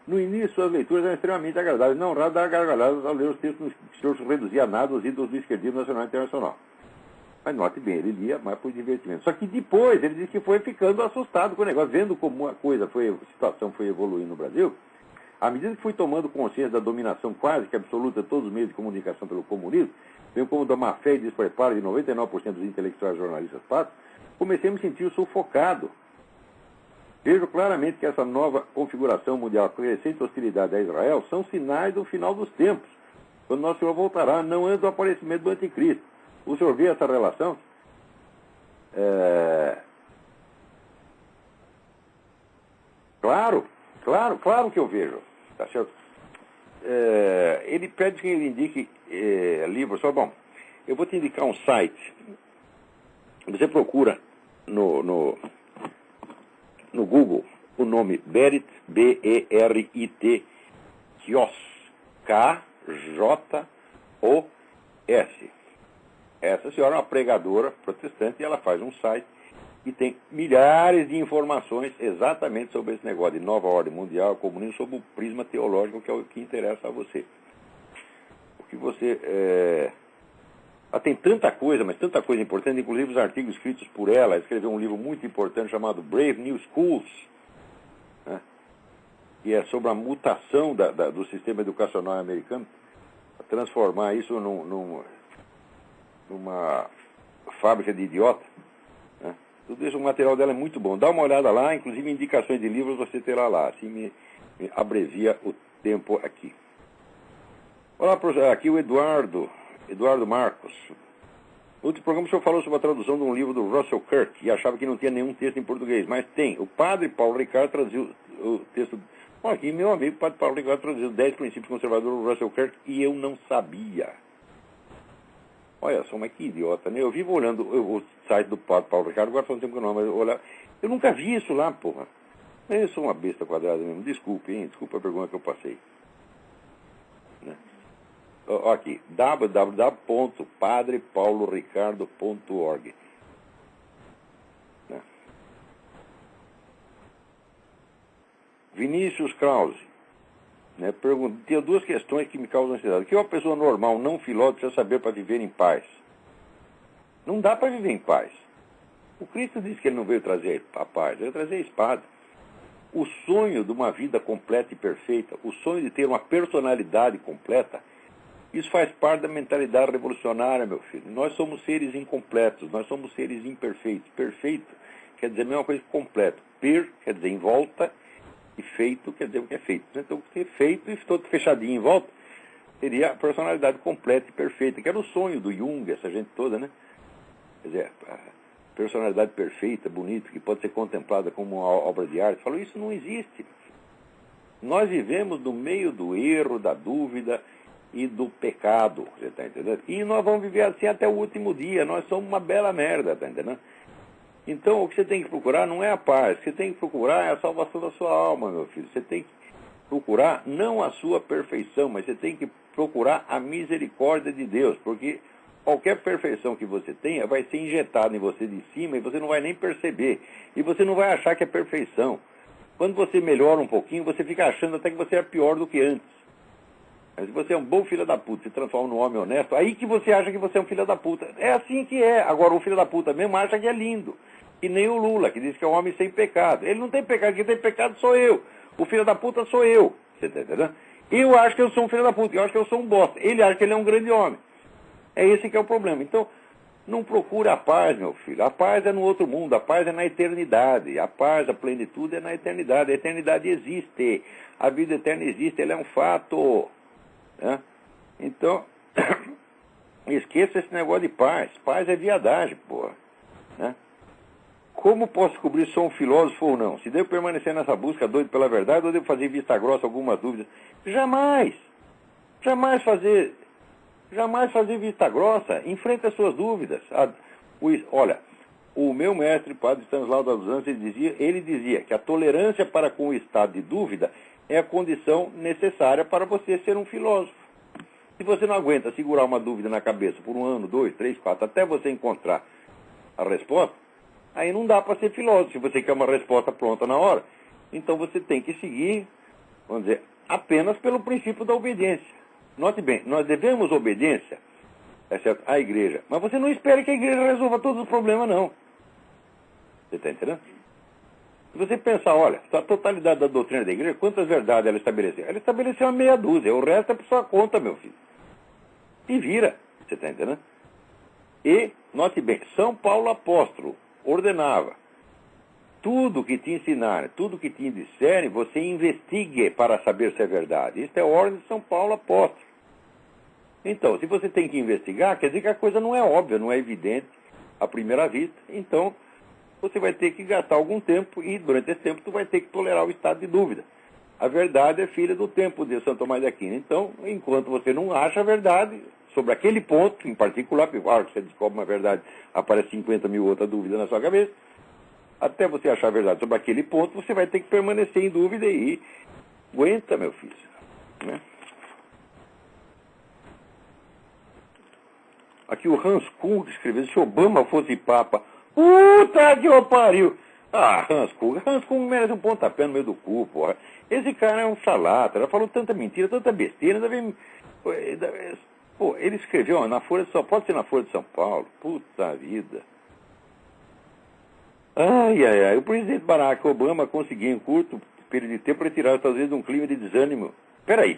No início, suas leituras eram extremamente agradáveis, não raro dar gargalhadas ao ler os textos que o senhor reduzia nada aos ídolos do esquerdismo nacional e internacional. Mas note bem, ele lia mais por divertimento. Só que depois ele disse que foi ficando assustado com o negócio, vendo como a situação foi evoluindo no Brasil. À medida que fui tomando consciência da dominação quase que absoluta de todos os meios de comunicação pelo comunismo, bem como da má fé e despreparo de 99% dos intelectuais e jornalistas patos, comecei a me sentir sufocado. Vejo claramente que essa nova configuração mundial, com crescente hostilidade a Israel, são sinais do final dos tempos, quando nosso Senhor voltará, não antes do aparecimento do anticristo. O senhor vê essa relação? Claro que eu vejo. Tá certo? Ele pede que ele indique livros. Só, bom, eu vou te indicar um site. Você procura no Google o nome Berit, B-E-R-I-T, Kjos, K-J-O-S. Essa senhora é uma pregadora protestante e ela faz um site que tem milhares de informações exatamente sobre esse negócio de nova ordem mundial, comunismo, sob o prisma teológico, que é o que interessa a você. Porque você... tem tanta coisa, mas tanta coisa importante, inclusive os artigos escritos por ela. Ela escreveu um livro muito importante chamado Brave New Schools, né, que é sobre a mutação do sistema educacional americano, transformar isso numa fábrica de idiota. Né? Tudo isso, o material dela é muito bom. Dá uma olhada lá, inclusive indicações de livros você terá lá. Assim me abrevia o tempo aqui. Olá, aqui o Eduardo Marcos. No último programa o senhor falou sobre a tradução de um livro do Russell Kirk e achava que não tinha nenhum texto em português, mas tem. O padre Paulo Ricardo traduziu o texto... Bom, aqui meu amigo, o padre Paulo Ricardo traduziu 10 princípios conservadores do Russell Kirk e eu não sabia. Olha só, mas que idiota, né? Eu vivo olhando o site do padre Paulo Ricardo, agora faz um tempo que eu não, mas eu nunca vi isso lá, porra. Eu sou uma besta quadrada mesmo, desculpe, hein? Desculpa a vergonha que eu passei. Né? Aqui, www.padrepauloricardo.org. Né? Vinícius Krause, né, tinha 2 questões que me causam ansiedade. O que uma pessoa normal, não filósofa, precisa saber para viver em paz? Não dá para viver em paz. O Cristo disse que ele não veio trazer a paz, ele veio trazer a espada. O sonho de uma vida completa e perfeita, o sonho de ter uma personalidade completa, isso faz parte da mentalidade revolucionária, meu filho. Nós somos seres incompletos, nós somos seres imperfeitos. Perfeito quer dizer a mesma coisa que completo. Quer dizer em volta, e feito quer dizer o que é feito. Então, ser feito e todo fechadinho em volta seria a personalidade completa e perfeita, que era o sonho do Jung, essa gente toda, né? Quer dizer, a personalidade perfeita, bonita, que pode ser contemplada como uma obra de arte. Falou, isso não existe. Nós vivemos no meio do erro, da dúvida e do pecado, você está entendendo? E nós vamos viver assim até o último dia, nós somos uma bela merda, está entendendo? Então, o que você tem que procurar não é a paz, o que você tem que procurar é a salvação da sua alma, meu filho. Você tem que procurar não a sua perfeição, mas você tem que procurar a misericórdia de Deus, porque qualquer perfeição que você tenha vai ser injetada em você de cima e você não vai nem perceber. E você não vai achar que é perfeição. Quando você melhora um pouquinho, você fica achando até que você é pior do que antes. Mas se você é um bom filho da puta, se transforma num homem honesto, aí que você acha que você é um filho da puta. É assim que é. Agora, o filho da puta mesmo acha que é lindo. Que nem o Lula, que diz que é um homem sem pecado. Ele não tem pecado, quem tem pecado sou eu. O filho da puta sou eu. Você está entendendo? Eu acho que eu sou um filho da puta, eu acho que eu sou um bosta. Ele acha que ele é um grande homem. É esse que é o problema. Então, não procure a paz, meu filho. A paz é no outro mundo, a paz é na eternidade. A paz, a plenitude é na eternidade. A eternidade existe. A vida eterna existe, ela é um fato. Né? Então, esqueça esse negócio de paz. Paz é viadagem, porra. Né? Como posso descobrir se sou um filósofo ou não? Se devo permanecer nessa busca doido pela verdade ou devo fazer vista grossa algumas dúvidas? Jamais! Jamais fazer vista grossa. Enfrente as suas dúvidas. Olha, o meu mestre, padre Stanislao dos Anjos, ele dizia que a tolerância para com o estado de dúvida é a condição necessária para você ser um filósofo. Se você não aguenta segurar uma dúvida na cabeça por 1 ano, 2, 3, 4, até você encontrar a resposta, aí não dá para ser filósofo. Se você quer uma resposta pronta na hora, então você tem que seguir, vamos dizer, apenas pelo princípio da obediência. Note bem, nós devemos obediência, é certo, à igreja. Mas você não espere que a igreja resolva todos os problemas, não. Você está entendendo? Se você pensar, olha, a totalidade da doutrina da igreja, quantas verdades ela estabeleceu? Ela estabeleceu uma meia dúzia, o resto é por sua conta, meu filho. E vira, você está entendendo? E, note bem, São Paulo apóstolo ordenava, tudo que te ensinarem, tudo que te disserem, você investigue para saber se é verdade. Isso é a ordem de São Paulo apóstolo. Então, se você tem que investigar, quer dizer que a coisa não é óbvia, não é evidente à primeira vista. Então, você vai ter que gastar algum tempo e, durante esse tempo, tu vai ter que tolerar o estado de dúvida. A verdade é filha do tempo, diz Santo Tomás de Aquino. Então, enquanto você não acha a verdade sobre aquele ponto em particular, porque claro que você descobre uma verdade, aparece 50 mil outras dúvidas na sua cabeça, até você achar a verdade sobre aquele ponto, você vai ter que permanecer em dúvida e aguenta, meu filho. Né? Aqui o Hans Kung escreveu, se Obama fosse papa, puta que o pariu! Ah, Hans Kung merece um pontapé no meio do cu, porra. Esse cara é um salata, já falou tanta mentira, tanta besteira, pô, ele escreveu na Folha de São Paulo, pode ser na Folha de São Paulo, puta vida. Ai, o presidente Barack Obama conseguiu em curto período de tempo retirar os Estados Unidos de um clima de desânimo. Peraí.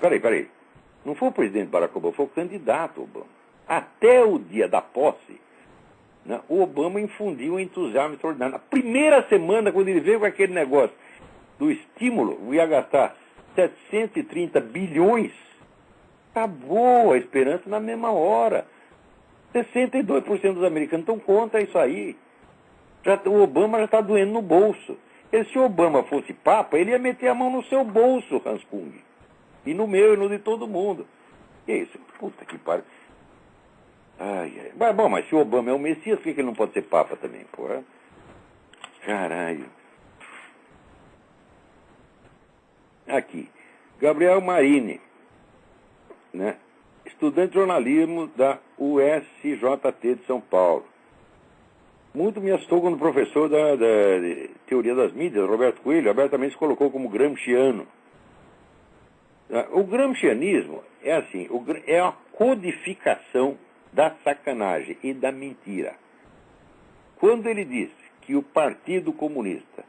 Não foi o presidente Barack Obama, foi o candidato Obama. Até o dia da posse, né, o Obama infundiu um entusiasmo extraordinário. Na primeira semana, quando ele veio com aquele negócio do estímulo, ia gastar 730 bilhões, acabou a esperança na mesma hora. 62% dos americanos estão contra isso aí. O Obama já está doendo no bolso. Se o Obama fosse papa, ele ia meter a mão no seu bolso, Hans Kung. E no meu e no de todo mundo. Que isso? Puta que pariu. Bom, mas se o Obama é o Messias, por que ele não pode ser papa também, porra? Caralho. Aqui. Gabriel Marini, né? Estudante de jornalismo da USJT de São Paulo. Muito me assustou quando o professor da teoria das mídias, Roberto Coelho, abertamente se colocou como gramsciano. O gramscianismo é assim, é a codificação da sacanagem e da mentira. Quando ele diz que o Partido Comunista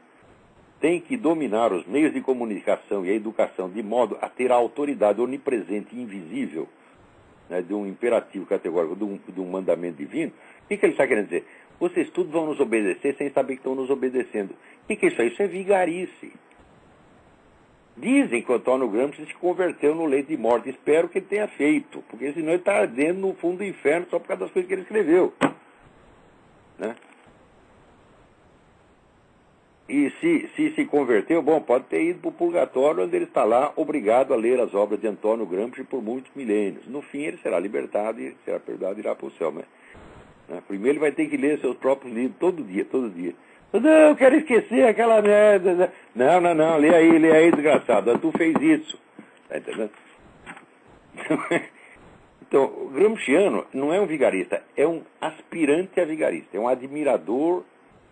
tem que dominar os meios de comunicação e a educação de modo a ter a autoridade onipresente e invisível, né, de um imperativo categórico, de um mandamento divino, o que ele está querendo dizer? Vocês todos vão nos obedecer sem saber que estão nos obedecendo. O que é isso aí? Isso é vigarice. Dizem que o Antônio Gramsci se converteu no leito de morte. Espero que ele tenha feito, porque senão ele está ardendo no fundo do inferno só por causa das coisas que ele escreveu. Né? E se converteu, bom, pode ter ido para o purgatório, onde ele está lá obrigado a ler as obras de Antônio Gramsci por muitos milênios. No fim, ele será libertado e será perdoado e irá para o céu. Mas, né, primeiro ele vai ter que ler seus próprios livros todo dia, todo dia. Não, eu quero esquecer aquela merda. Não, lê aí, desgraçado. Tu fez isso. Tá entendendo? Então, o Gramsciano não é um vigarista, é um aspirante a vigarista. É um admirador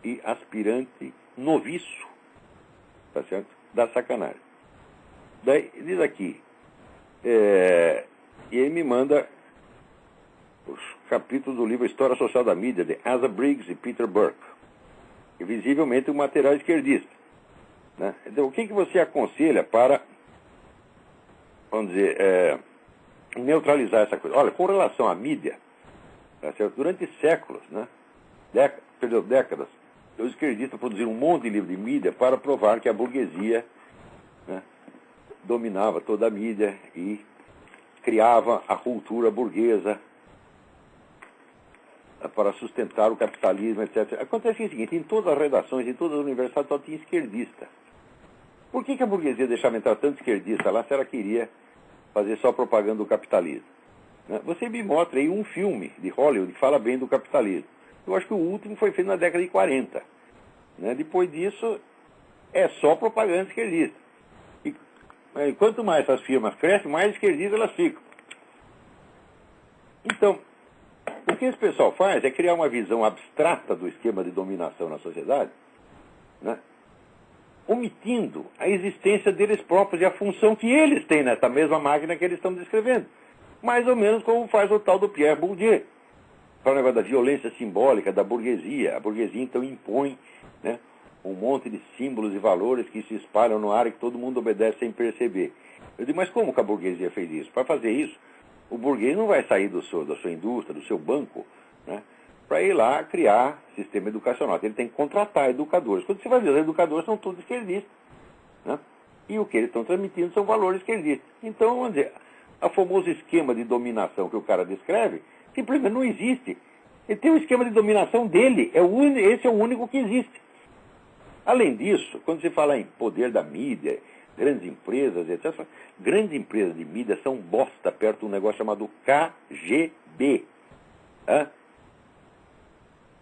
e aspirante noviço, tá certo? Da sacanagem. Daí, diz aqui, e ele me manda os capítulos do livro História Social da Mídia, de Asa Briggs e Peter Burke, e visivelmente um material esquerdista. Né? Então, o que você aconselha para, vamos dizer, neutralizar essa coisa? Olha, com relação à mídia, tá certo? Durante séculos, né? Décadas, os esquerdistas produziram um monte de livros de mídia para provar que a burguesia, né, dominava toda a mídia e criava a cultura burguesa para sustentar o capitalismo, etc. Acontece o seguinte, em todas as redações, em todas as universidades, só tinha esquerdista. Por que a burguesia deixava entrar tanto esquerdista lá se ela queria fazer só propaganda do capitalismo? Né? Você me mostra aí um filme de Hollywood que fala bem do capitalismo. Eu acho que o último foi feito na década de 40. Né? Depois disso, é só propaganda esquerdista. E quanto mais essas firmas crescem, mais esquerdistas elas ficam. Então, o que esse pessoal faz é criar uma visão abstrata do esquema de dominação na sociedade, né? Omitindo a existência deles próprios e a função que eles têm nessa mesma máquina que eles estão descrevendo. Mais ou menos como faz o tal do Pierre Bourdieu. Para o negócio da violência simbólica da burguesia. A burguesia, então, impõe, né, um monte de símbolos e valores que se espalham no ar e que todo mundo obedece sem perceber. Eu digo, mas como que a burguesia fez isso? Para fazer isso, o burguês não vai sair da sua indústria, do seu banco, né, para ir lá criar sistema educacional. Ele tem que contratar educadores. Quando você vai ver, os educadores são todos esquerdistas. Né, e o que eles estão transmitindo são valores esquerdistas. Então, vamos dizer, o famoso esquema de dominação que o cara descreve, simplesmente não existe. Ele tem um esquema de dominação dele. Esse é o único que existe. Além disso, quando se fala em poder da mídia, grandes empresas, etc., grandes empresas de mídia são bosta perto de um negócio chamado KGB.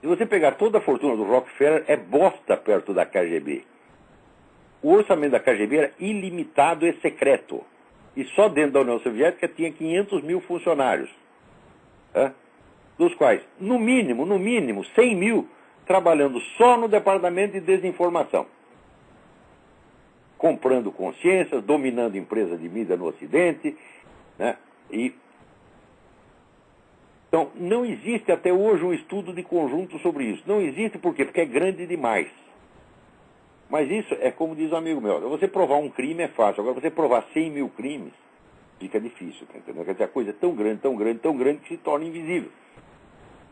Se você pegar toda a fortuna do Rockefeller, é bosta perto da KGB. O orçamento da KGB era ilimitado e secreto. E só dentro da União Soviética tinha 500 mil funcionários. Dos quais, no mínimo, 100 mil trabalhando só no departamento de desinformação. Comprando consciências, dominando empresas de mídia no Ocidente, né? Então, não existe até hoje um estudo de conjunto sobre isso. Não existe por quê? Porque é grande demais. Mas isso é como diz um amigo meu, você provar um crime é fácil, agora você provar 100 mil crimes fica difícil, tá entendendo? Quer dizer, a coisa é tão grande que se torna invisível.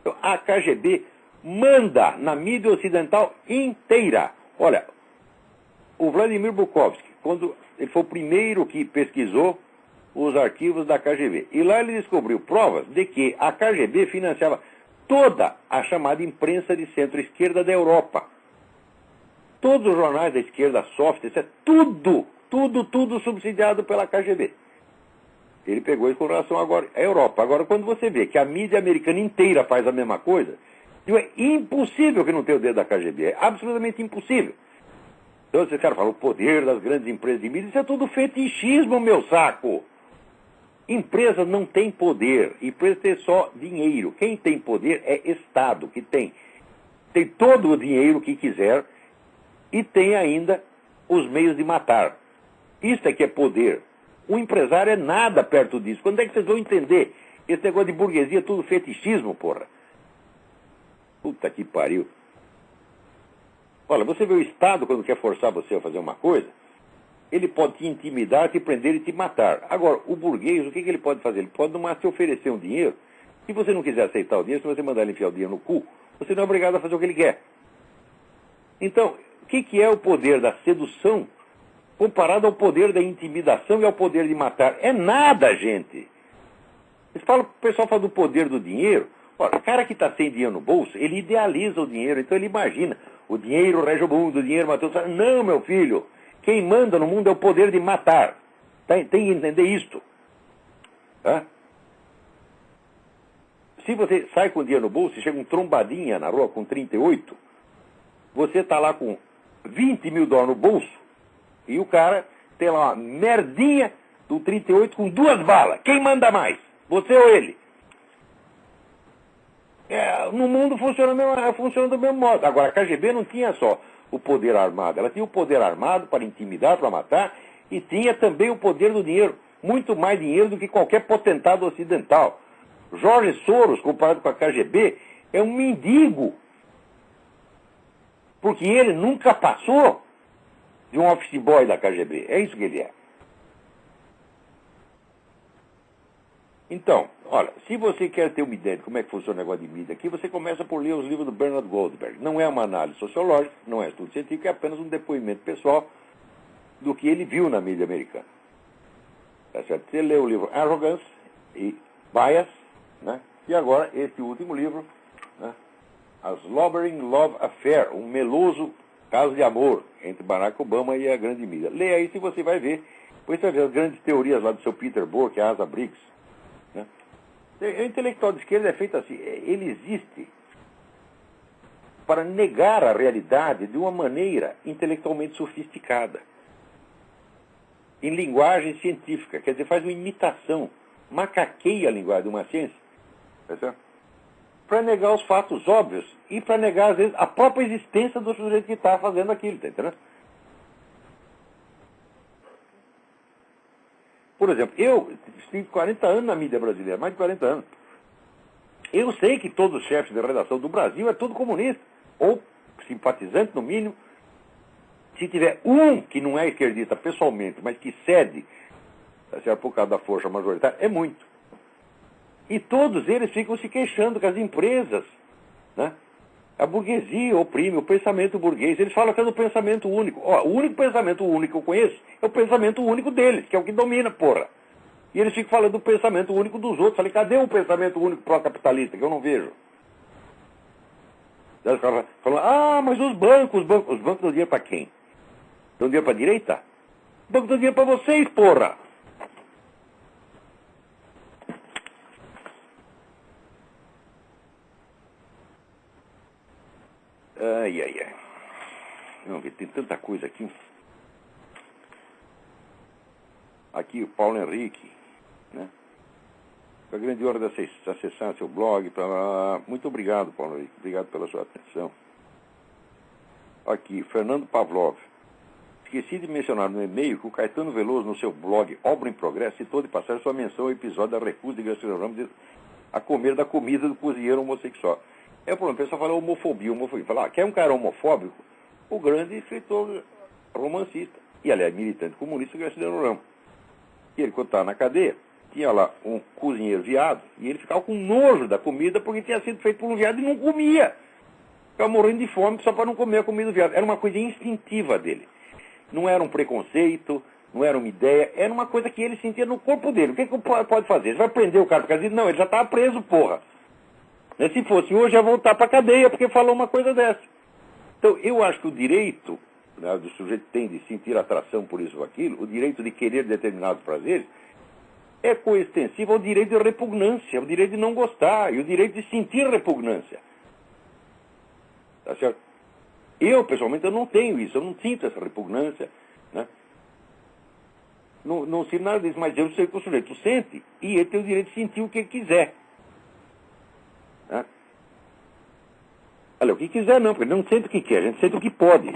Então, a KGB manda na mídia ocidental inteira. Olha, o Vladimir Bukovsky, quando ele foi o primeiro que pesquisou os arquivos da KGB, e lá ele descobriu provas de que a KGB financiava toda a chamada imprensa de centro-esquerda da Europa. Todos os jornais da esquerda soft, isso é tudo subsidiado pela KGB. Ele pegou isso com relação agora à Europa. Agora, quando você vê que a mídia americana inteira faz a mesma coisa, é impossível que não tenha o dedo da KGB. É absolutamente impossível. Então, esse cara fala, o poder das grandes empresas de mídia, isso é tudo fetichismo, meu saco. Empresa não tem poder. Empresa tem só dinheiro. Quem tem poder é Estado, que tem todo o dinheiro que quiser e tem ainda os meios de matar. Isso é que é poder. O empresário é nada perto disso. Quando é que vocês vão entender? Esse negócio de burguesia é tudo fetichismo, porra. Puta que pariu. Olha, você vê o Estado quando quer forçar você a fazer uma coisa, ele pode te intimidar, te prender e te matar. Agora, o burguês, o que ele pode fazer? Ele pode, no máximo, te oferecer um dinheiro. Se você não quiser aceitar o dinheiro, se você mandar ele enfiar o dinheiro no cu, você não é obrigado a fazer o que ele quer. Então, o que é o poder da sedução comparado ao poder da intimidação e ao poder de matar? É nada, gente. O pessoal fala do poder do dinheiro. Olha, o cara que está sem dinheiro no bolso, ele idealiza o dinheiro, então ele imagina O dinheiro rege o mundo, o dinheiro matou. Não, meu filho. Quem manda no mundo é o poder de matar. Tem que entender isto. Tá? Se você sai com o dinheiro no bolso e chega um trombadinha na rua com 38, você está lá com 20 mil dólares no bolso e o cara tem lá uma merdinha do 38 com 2 balas. Quem manda mais? Você ou ele? No mundo funciona do mesmo modo. Agora, a KGB não tinha só o poder armado. Ela tinha o poder armado para intimidar, para matar, e tinha também o poder do dinheiro. Muito mais dinheiro do que qualquer potentado ocidental. Jorge Soros, comparado com a KGB, é um mendigo. Porque ele nunca passou de um office boy da KGB. É isso que ele é. Então, olha, se você quer ter uma ideia de como é que funciona o negócio de mídia aqui, você começa por ler os livros do Bernard Goldberg. Não é uma análise sociológica, não é estudo científico, é apenas um depoimento pessoal do que ele viu na mídia americana. Tá certo? Você lê o livro Arrogance e Bias, né? E agora este último livro, né? A Slobbering Love Affair, um meloso caso de amor entre Barack Obama e a grande mídia. Leia aí se você vai ver. Depois você vai ver as grandes teorias lá do seu Peter Burke, Asa Briggs. O intelectual de esquerda é feito assim, ele existe para negar a realidade de uma maneira intelectualmente sofisticada, em linguagem científica, quer dizer, faz uma imitação, macaqueia a linguagem de uma ciência, para negar os fatos óbvios e para negar, às vezes, a própria existência do sujeito que está fazendo aquilo, tá entendendo? Por exemplo, eu estive 40 anos na mídia brasileira, mais de 40 anos. Eu sei que todos os chefes de redação do Brasil é tudo comunista, ou simpatizante no mínimo. Se tiver um que não é esquerdista pessoalmente, mas que cede, por causa da força majoritária, é muito. E todos eles ficam se queixando que as empresas, né, a burguesia oprime o pensamento burguês. Eles falam que é do pensamento único. Ó, o único pensamento único que eu conheço é o pensamento único deles, que é o que domina, porra. E eles ficam falando do pensamento único dos outros. Falei, cadê o pensamento único pró-capitalista, que eu não vejo? Daí os caras falam, mas os bancos dão dinheiro para quem? Dão dinheiro para a direita? Os bancos dão dinheiro para vocês, porra! Ai. Vamos ver, tem tanta coisa aqui. Aqui o Paulo Henrique, né? Com a grande hora de acessar seu blog. Muito obrigado, Paulo Henrique. Obrigado pela sua atenção. Aqui, Fernando Pavlov. Esqueci de mencionar no e-mail que o Caetano Veloso, no seu blog Obra em Progresso, citou de passar sua menção ao episódio da recusa de Graciliano Ramos a comer da comida do cozinheiro homossexual. É o problema, o pessoal fala homofobia. Fala, quer um cara homofóbico? O grande escritor romancista, e aliás, militante comunista, Graciliano Ramos. E ele, quando estava na cadeia, tinha lá um cozinheiro viado, e ele ficava com nojo da comida porque tinha sido feito por um viado e não comia. Ficava morrendo de fome só para não comer a comida do viado. Era uma coisa instintiva dele. Não era um preconceito, não era uma ideia, era uma coisa que ele sentia no corpo dele. O que pode fazer? Ele vai prender o cara por causa disso? Não, ele já estava preso, porra. Se fosse hoje, ia voltar para a cadeia porque falou uma coisa dessa. Então, eu acho que o direito, né, do sujeito tem de sentir atração por isso ou aquilo, o direito de querer determinados prazeres, é coextensivo ao direito de repugnância, ao direito de não gostar e o direito de sentir repugnância. Tá certo? Eu, pessoalmente, eu não tenho isso, eu não sinto essa repugnância, né? Não sinto nada disso, mas eu sei que o sujeito sente e ele tem o direito de sentir o que ele quiser. Né? Olha, o que quiser não, porque ele não sente o que quer, a gente sente o que pode.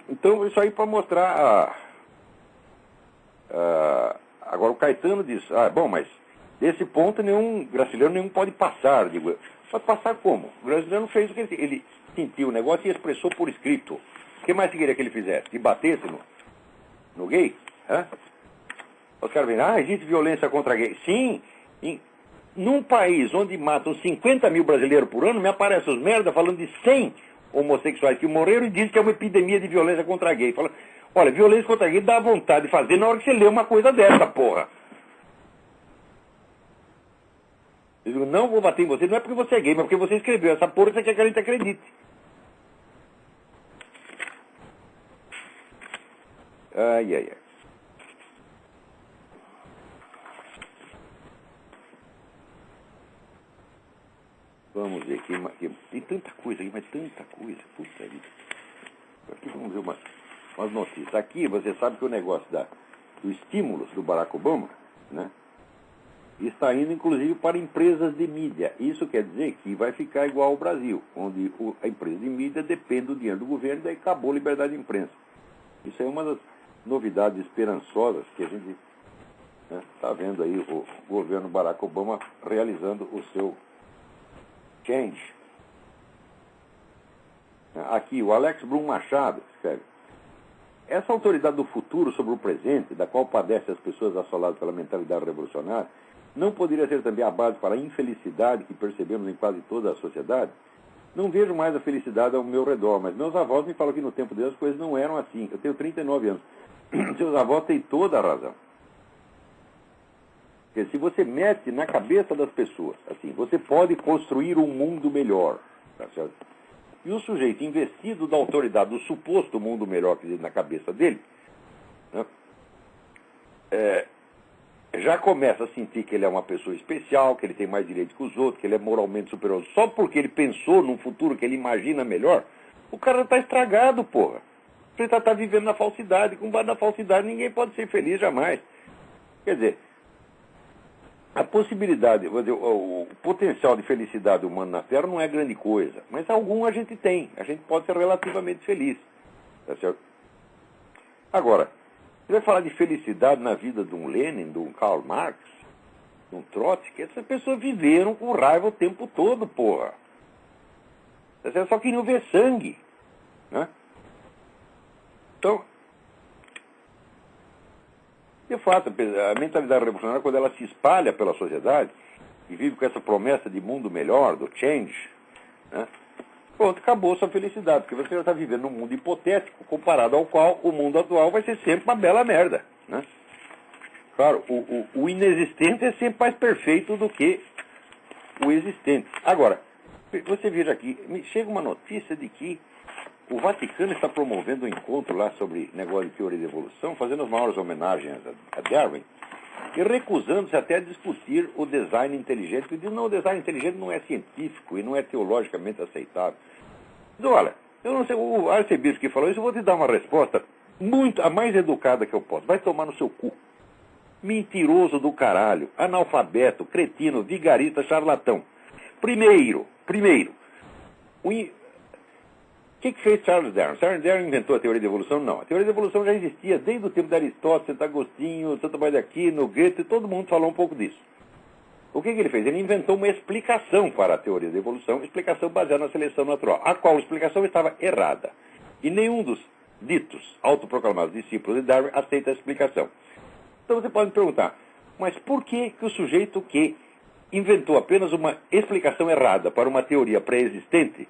Então, isso aí para mostrar agora o Caetano diz, bom, mas desse ponto Graciliano nenhum pode passar. Digo, pode passar como? O Graciliano fez o que ele sentiu o negócio e expressou por escrito. O que mais você queria que ele fizesse? Que batesse no gay? Hã? Os caras vêm, existe violência contra gay. Sim, num país onde matam 50 mil brasileiros por ano, me aparecem os merda falando de 100 homossexuais que morreram e dizem que é uma epidemia de violência contra gay. Fala, olha, violência contra gay dá vontade de fazer na hora que você lê uma coisa dessa, porra. Eu digo, não vou bater em você, não é porque você é gay, mas porque você escreveu essa porra, você quer que a gente acredite. Ai, ai, ai. Vamos ver aqui. Tem tanta coisa aqui, mas tanta coisa. Puta vida. Aqui vamos ver umas notícias. Aqui você sabe que o negócio do estímulo do Barack Obama, né, está indo inclusive para empresas de mídia. Isso quer dizer que vai ficar igual ao Brasil, onde a empresa de mídia depende do dinheiro do governo, daí acabou a liberdade de imprensa. Isso é uma das novidades esperançosas que a gente está vendo aí o governo Barack Obama realizando o seu change. Aqui, o Alex Brum Machado escreve: essa autoridade do futuro sobre o presente, da qual padecem as pessoas assoladas pela mentalidade revolucionária, não poderia ser também a base para a infelicidade que percebemos em quase toda a sociedade? Não vejo mais a felicidade ao meu redor, mas meus avós me falam que no tempo deles as coisas não eram assim. Eu tenho 39 anos. Seus avós têm toda a razão. Porque se você mete na cabeça das pessoas, assim, você pode construir um mundo melhor, tá certo? E o sujeito investido da autoridade do suposto mundo melhor que existe na cabeça dele, né, já começa a sentir que ele é uma pessoa especial, que ele tem mais direito que os outros, que ele é moralmente superior. Só porque ele pensou num futuro que ele imagina melhor, o cara está estragado, porra. Você está vivendo na falsidade. Com base na falsidade, ninguém pode ser feliz jamais. Quer dizer, a possibilidade, o potencial de felicidade humana na Terra não é grande coisa, mas algum a gente tem. A gente pode ser relativamente feliz. Tá certo? Agora, você vai falar de felicidade na vida de um Lenin, de um Karl Marx, de um Trotsky? Essas pessoas viveram com raiva o tempo todo, porra. Elas só queriam ver sangue, né? Então, de fato, a mentalidade revolucionária, quando ela se espalha pela sociedade e vive com essa promessa de mundo melhor, do change, né, pronto, acabou sua felicidade, porque você já está vivendo num mundo hipotético, comparado ao qual o mundo atual vai ser sempre uma bela merda, né? Claro, o inexistente é sempre mais perfeito do que o existente. Agora, você veja aqui, me chega uma notícia de que o Vaticano está promovendo um encontro lá sobre negócio de teoria da evolução, fazendo as maiores homenagens a Darwin, e recusando-se até a discutir o design inteligente, porque diz, não, o design inteligente não é científico e não é teologicamente aceitável. Diz, olha, eu não sei, o arcebispo que falou isso, eu vou te dar uma resposta a mais educada que eu posso. Vai tomar no seu cu. Mentiroso do caralho, analfabeto, cretino, vigarista, charlatão. Primeiro, o que fez Charles Darwin? Charles Darwin inventou a teoria da evolução? Não. A teoria da evolução já existia desde o tempo de Aristóteles, Santo Agostinho, Santo Tomás de Aquino, Goethe, todo mundo falou um pouco disso. O que ele fez? Ele inventou uma explicação para a teoria da evolução, explicação baseada na seleção natural, a qual explicação estava errada. E nenhum dos ditos, autoproclamados discípulos de Darwin aceita a explicação. Então você pode me perguntar, mas por que o sujeito que inventou apenas uma explicação errada para uma teoria pré-existente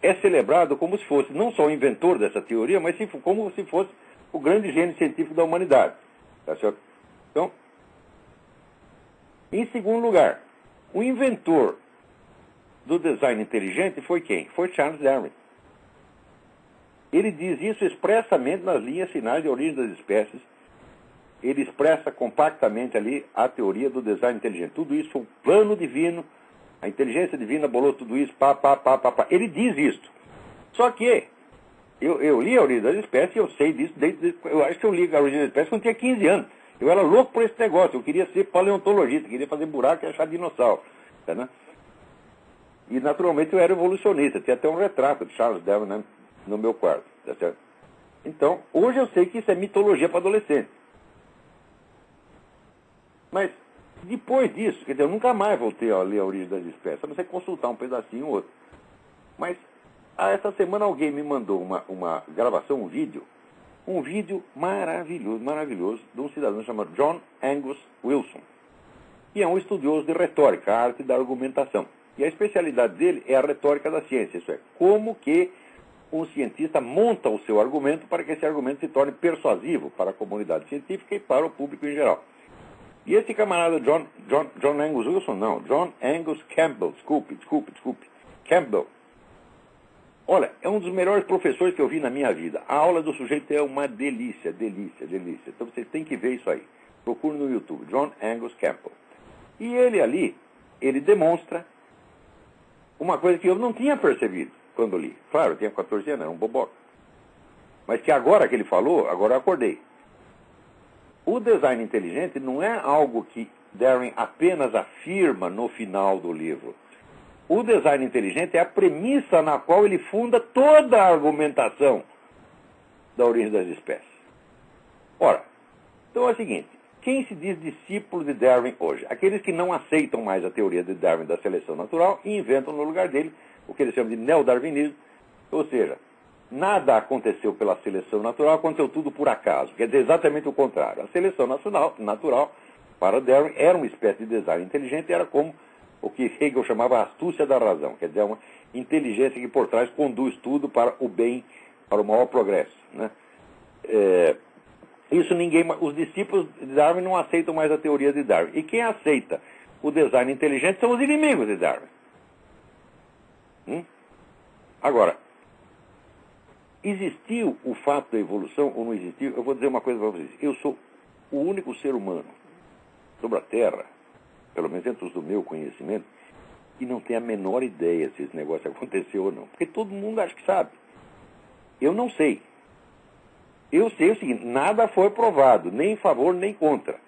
é celebrado como se fosse não só o inventor dessa teoria, mas como se fosse o grande gênio científico da humanidade? Tá certo? Então, em segundo lugar, o inventor do design inteligente foi quem? Foi Charles Darwin. Ele diz isso expressamente nas linhas finais de Origem das Espécies. Ele expressa compactamente ali a teoria do design inteligente. Tudo isso foi um plano divino. A inteligência divina bolou tudo isso, pá. Ele diz isso. Só que eu li a Origem das Espécies e eu sei disso eu acho que eu li a Origem das Espécies quando tinha 15 anos. Eu era louco por esse negócio. Eu queria ser paleontologista, queria fazer buraco e achar dinossauro. Tá, né? E naturalmente eu era evolucionista. Tinha até um retrato de Charles Darwin, né, no meu quarto. Tá certo? Então, hoje eu sei que isso é mitologia para adolescente. Mas depois disso, quer dizer, eu nunca mais voltei a ler a Origem das Espécies, a não ser consultar um pedacinho ou outro. Mas, essa semana alguém me mandou uma gravação, um vídeo maravilhoso, de um cidadão chamado John Angus Wilson, que é um estudioso de retórica, a arte da argumentação. E a especialidade dele é a retórica da ciência, isso é, como que um cientista monta o seu argumento para que esse argumento se torne persuasivo para a comunidade científica e para o público em geral. E esse camarada John Angus Wilson, não, John Angus Campbell, desculpe, Campbell, Olha, é um dos melhores professores que eu vi na minha vida. A aula do sujeito é uma delícia, delícia, delícia. Então vocês têm que ver isso aí. Procure no YouTube, John Angus Campbell. E ele ali, ele demonstra uma coisa que eu não tinha percebido quando li. Claro, eu tinha 14 anos, era um boboca. Mas que agora que ele falou, agora eu acordei. O design inteligente não é algo que Darwin apenas afirma no final do livro. O design inteligente é a premissa na qual ele funda toda a argumentação da origem das espécies. Ora, então é o seguinte, quem se diz discípulo de Darwin hoje? Aqueles que não aceitam mais a teoria de Darwin da seleção natural e inventam no lugar dele o que eles chamam de neodarwinismo, ou seja, nada aconteceu pela seleção natural, aconteceu tudo por acaso. Quer dizer, exatamente o contrário. A seleção natural para Darwin, era uma espécie de design inteligente, era como o que Hegel chamava a astúcia da razão, quer dizer, uma inteligência que por trás conduz tudo para o bem, para o maior progresso. Né? Os discípulos de Darwin não aceitam mais a teoria de Darwin. E quem aceita o design inteligente são os inimigos de Darwin. Agora, existiu o fato da evolução ou não existiu? Eu vou dizer uma coisa para vocês. Eu sou o único ser humano sobre a Terra, pelo menos dentro do meu conhecimento, que não tem a menor ideia se esse negócio aconteceu ou não. Porque todo mundo acha que sabe. Eu não sei. Eu sei o seguinte, nada foi provado, nem em favor nem contra.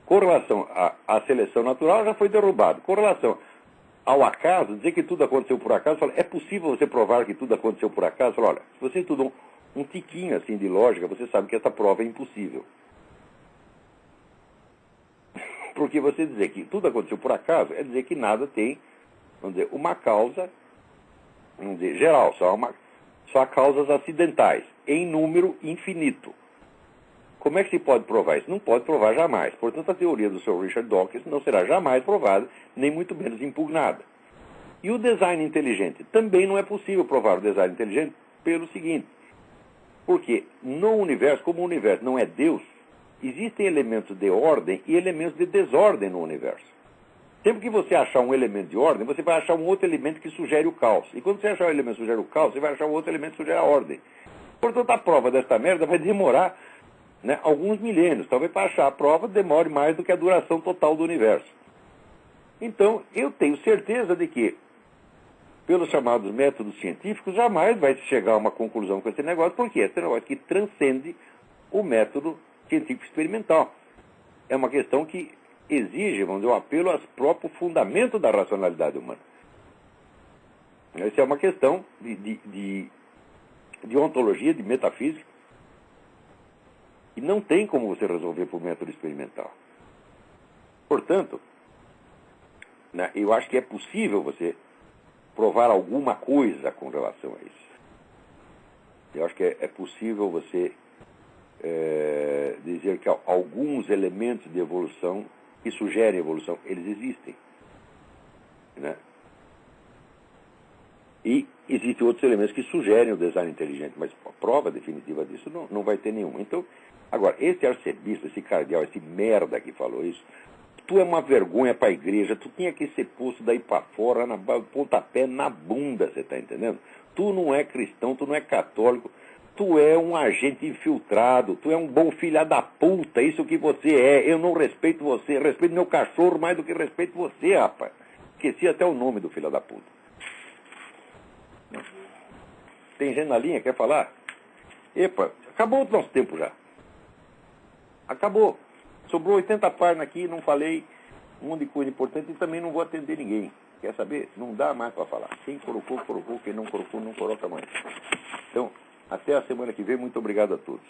Com relação à seleção natural, já foi derrubado. Com relação ao acaso, dizer que tudo aconteceu por acaso, é possível você provar que tudo aconteceu por acaso? Olha, se você estudou um tiquinho assim de lógica, você sabe que essa prova é impossível. Porque você dizer que tudo aconteceu por acaso é dizer que nada tem, vamos dizer, uma causa, vamos dizer, geral, só causas acidentais, em número infinito. Como é que se pode provar isso? Não pode provar jamais. Portanto, a teoria do Sr. Richard Dawkins não será jamais provada, nem muito menos impugnada. E o design inteligente? Também não é possível provar o design inteligente pelo seguinte. Porque no universo, como o universo não é Deus, existem elementos de ordem e elementos de desordem no universo. Sempre que você achar um elemento de ordem, você vai achar um outro elemento que sugere o caos. E quando você achar um elemento que sugere o caos, você vai achar um outro elemento que sugere a ordem. Portanto, a prova desta merda vai demorar, né, alguns milênios. Talvez para achar a prova demore mais do que a duração total do universo. Então, eu tenho certeza de que, pelos chamados métodos científicos, jamais vai se chegar a uma conclusão com esse negócio, porque esse negócio que transcende o método científico experimental. É uma questão que exige, vamos dizer, um apelo aos próprios fundamentos da racionalidade humana. Essa é uma questão de ontologia, de metafísica, e não tem como você resolver por método experimental. Portanto, né, eu acho que é possível você provar alguma coisa com relação a isso. Eu acho que é possível você dizer que alguns elementos de evolução que sugerem evolução, eles existem. Né? E existem outros elementos que sugerem o design inteligente, mas a prova definitiva disso não vai ter nenhuma. Então, agora, esse arcebispo, esse cardeal, esse merda que falou isso, tu é uma vergonha para a igreja, tu tinha que ser posto daí para fora, pontapé na bunda, você está entendendo? Tu não é cristão, tu não é católico, tu é um agente infiltrado, tu é um bom filho da puta, isso que você é. Eu não respeito você, respeito meu cachorro mais do que respeito você, rapaz. Esqueci até o nome do filho da puta. Tem gente na linha, quer falar? Epa, acabou o nosso tempo já. Acabou. Sobrou 80 páginas aqui, não falei um monte de coisa importante e também não vou atender ninguém. Quer saber? Não dá mais para falar. Quem colocou, colocou. Quem não colocou, não coloca mais. Então, até a semana que vem. Muito obrigado a todos.